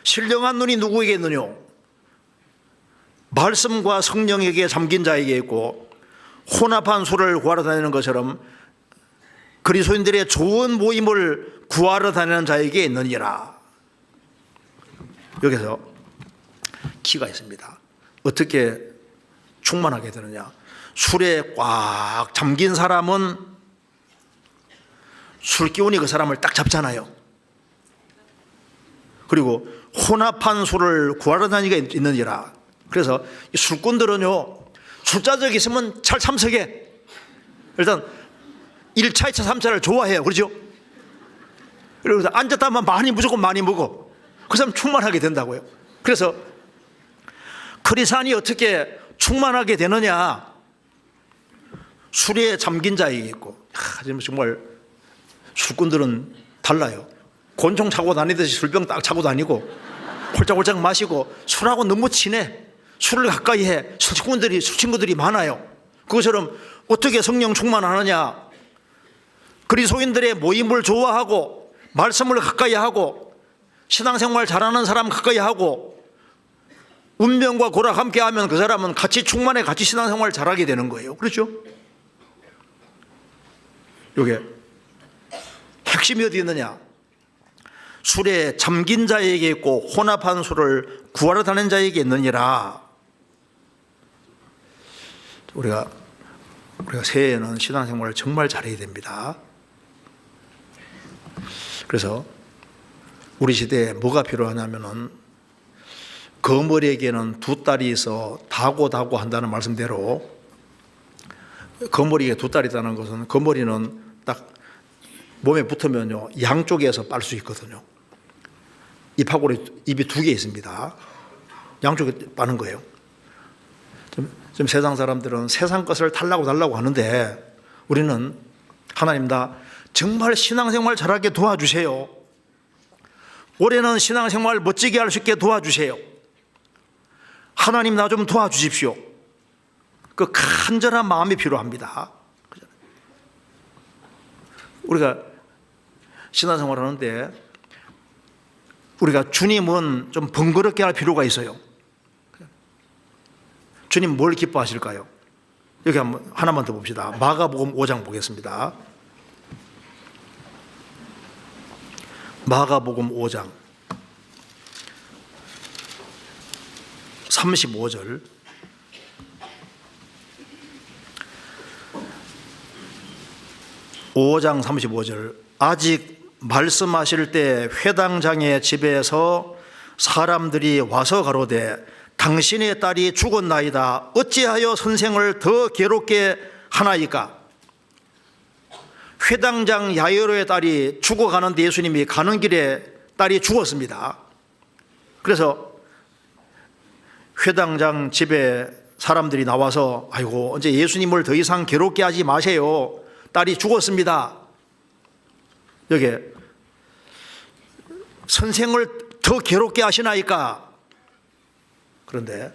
신령한 눈이 누구에게 있느뇨. 말씀과 성령에게 잠긴 자에게 있고 혼합한 술을 구하러 다니는 것처럼 그리스도인들의 좋은 모임을 구하러 다니는 자에게 있느니라. 여기서 키가 있습니다. 어떻게 충만하게 되느냐? 술에 꽉 잠긴 사람은 술 기운이 그 사람을 딱 잡잖아요. 그리고 혼합한 술을 구하러 다니게 있느니라. 그래서 이 술꾼들은요, 술자적 있으면 잘 참석해. 일단 1차, 2차, 3차를 좋아해요. 그렇죠? 그래서 앉았다면 무조건 많이 먹어. 그 사람 충만하게 된다고요. 그래서 크리스찬이 어떻게 충만하게 되느냐? 술에 잠긴 자에게 있고, 정말 술꾼들은 달라요. 곤충 차고 다니듯이 술병 딱 차고 다니고 홀짝홀짝 마시고 술하고 너무 친해. 술을 가까이 해. 술 친구들이 많아요. 그것처럼 어떻게 성령 충만하느냐? 그리스도인들의 모임을 좋아하고 말씀을 가까이 하고 신앙생활 잘하는 사람 가까이 하고 운명과 고락 함께 하면 그 사람은 같이 충만해, 같이 신앙생활 잘하게 되는 거예요. 그렇죠? 이게 핵심이 어디 있느냐? 술에 잠긴 자에게 있고 혼합한 술을 구하러 다니는 자에게 있느니라. 우리가 새해에는 신앙생활을 정말 잘해야 됩니다. 그래서 우리 시대에 뭐가 필요하냐면은 거머리에게는 두 딸이 있어 다고 한다는 말씀대로 거머리에 두 딸이 있다는 것은 거머리는 딱 몸에 붙으면요 양쪽에서 빨 수 있거든요. 입하고 입이 두 개 있습니다. 양쪽에 빠는 거예요. 지금 세상 사람들은 세상 것을 달라고 하는데 우리는 하나님 나 정말 신앙생활 잘하게 도와주세요. 올해는 신앙생활 멋지게 할 수 있게 도와주세요. 하나님 나 좀 도와주십시오. 그 간절한 마음이 필요합니다. 우리가 신앙생활 하는데 우리가 주님은 좀 번거롭게 할 필요가 있어요. 주님 뭘 기뻐하실까요? 여기 한번 하나만 더 봅시다. 마가복음 5장 보겠습니다. 마가복음 5장 35절. (5장 35절) 아직 말씀하실 때 회당장의 집에서 사람들이 와서 가로되 당신의 딸이 죽었나이다. 어찌하여 선생을 더 괴롭게 하나이까? 회당장 야이로의 딸이 죽어가는데 예수님이 가는 길에 딸이 죽었습니다. 그래서 회당장 집에 사람들이 나와서 아이고 이제 예수님을 더 이상 괴롭게 하지 마세요. 딸이 죽었습니다. 여기 선생을 더 괴롭게 하시나이까? 그런데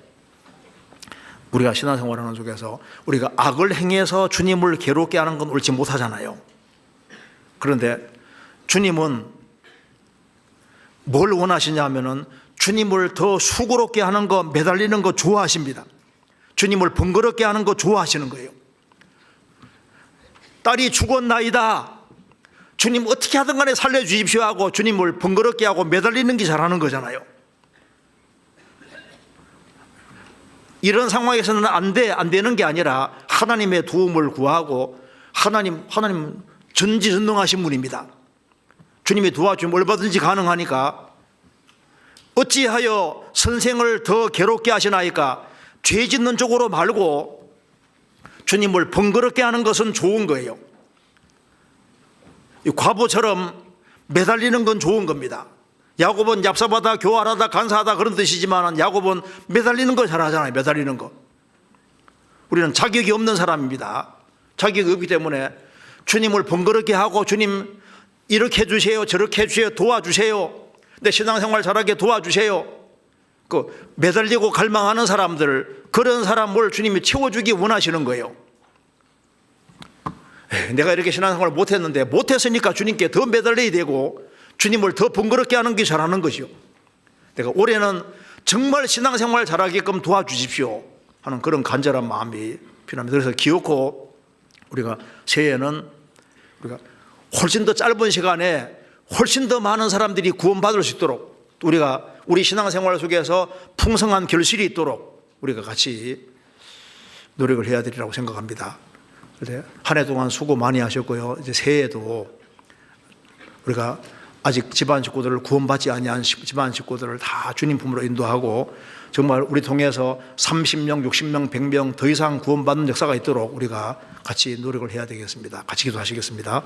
우리가 신앙생활하는 속에서 우리가 악을 행해서 주님을 괴롭게 하는 건 옳지 못하잖아요. 그런데 주님은 뭘 원하시냐면은 주님을 더 수고롭게 하는 거, 매달리는 거 좋아하십니다. 주님을 번거롭게 하는 거 좋아하시는 거예요. 딸이 죽었나이다. 주님 어떻게 하든 간에 살려주십시오 하고 주님을 번거롭게 하고 매달리는 게 잘하는 거잖아요. 이런 상황에서는 안 되는 게 아니라 하나님의 도움을 구하고 하나님 전지전능하신 분입니다. 주님이 도와주면 얼마든지 가능하니까 어찌하여 선생을 더 괴롭게 하시나이까? 죄 짓는 쪽으로 말고 주님을 번거롭게 하는 것은 좋은 거예요. 과부처럼 매달리는 건 좋은 겁니다. 야곱은 얍삽하다, 교활하다, 간사하다 그런 뜻이지만 야곱은 매달리는 거 잘하잖아요. 매달리는 거. 우리는 자격이 없는 사람입니다. 자격이 없기 때문에 주님을 번거롭게 하고 주님 이렇게 해주세요, 저렇게 해주세요, 도와주세요, 내 신앙생활 잘하게 도와주세요. 그 매달리고 갈망하는 사람들, 그런 사람을 주님이 채워주기 원하시는 거예요. 내가 이렇게 신앙생활을 못했으니까 주님께 더 매달려야 되고 주님을 더 번거롭게 하는 게 잘하는 것이요. 내가 올해는 정말 신앙생활 잘하게끔 도와주십시오 하는 그런 간절한 마음이 필요합니다. 그래서 기어코 우리가 새해에는 우리가 훨씬 더 짧은 시간에 훨씬 더 많은 사람들이 구원받을 수 있도록 우리가 우리 신앙생활 속에서 풍성한 결실이 있도록 우리가 같이 노력을 해야 되리라고 생각합니다. 한 해 동안 수고 많이 하셨고요. 이제 새해에도 우리가 아직 집안 식구들을 구원받지 아니한 집안 식구들을 다 주님 품으로 인도하고 정말 우리 통해서 30명, 60명, 100명 더 이상 구원받는 역사가 있도록 우리가 같이 노력을 해야 되겠습니다. 같이 기도하시겠습니다.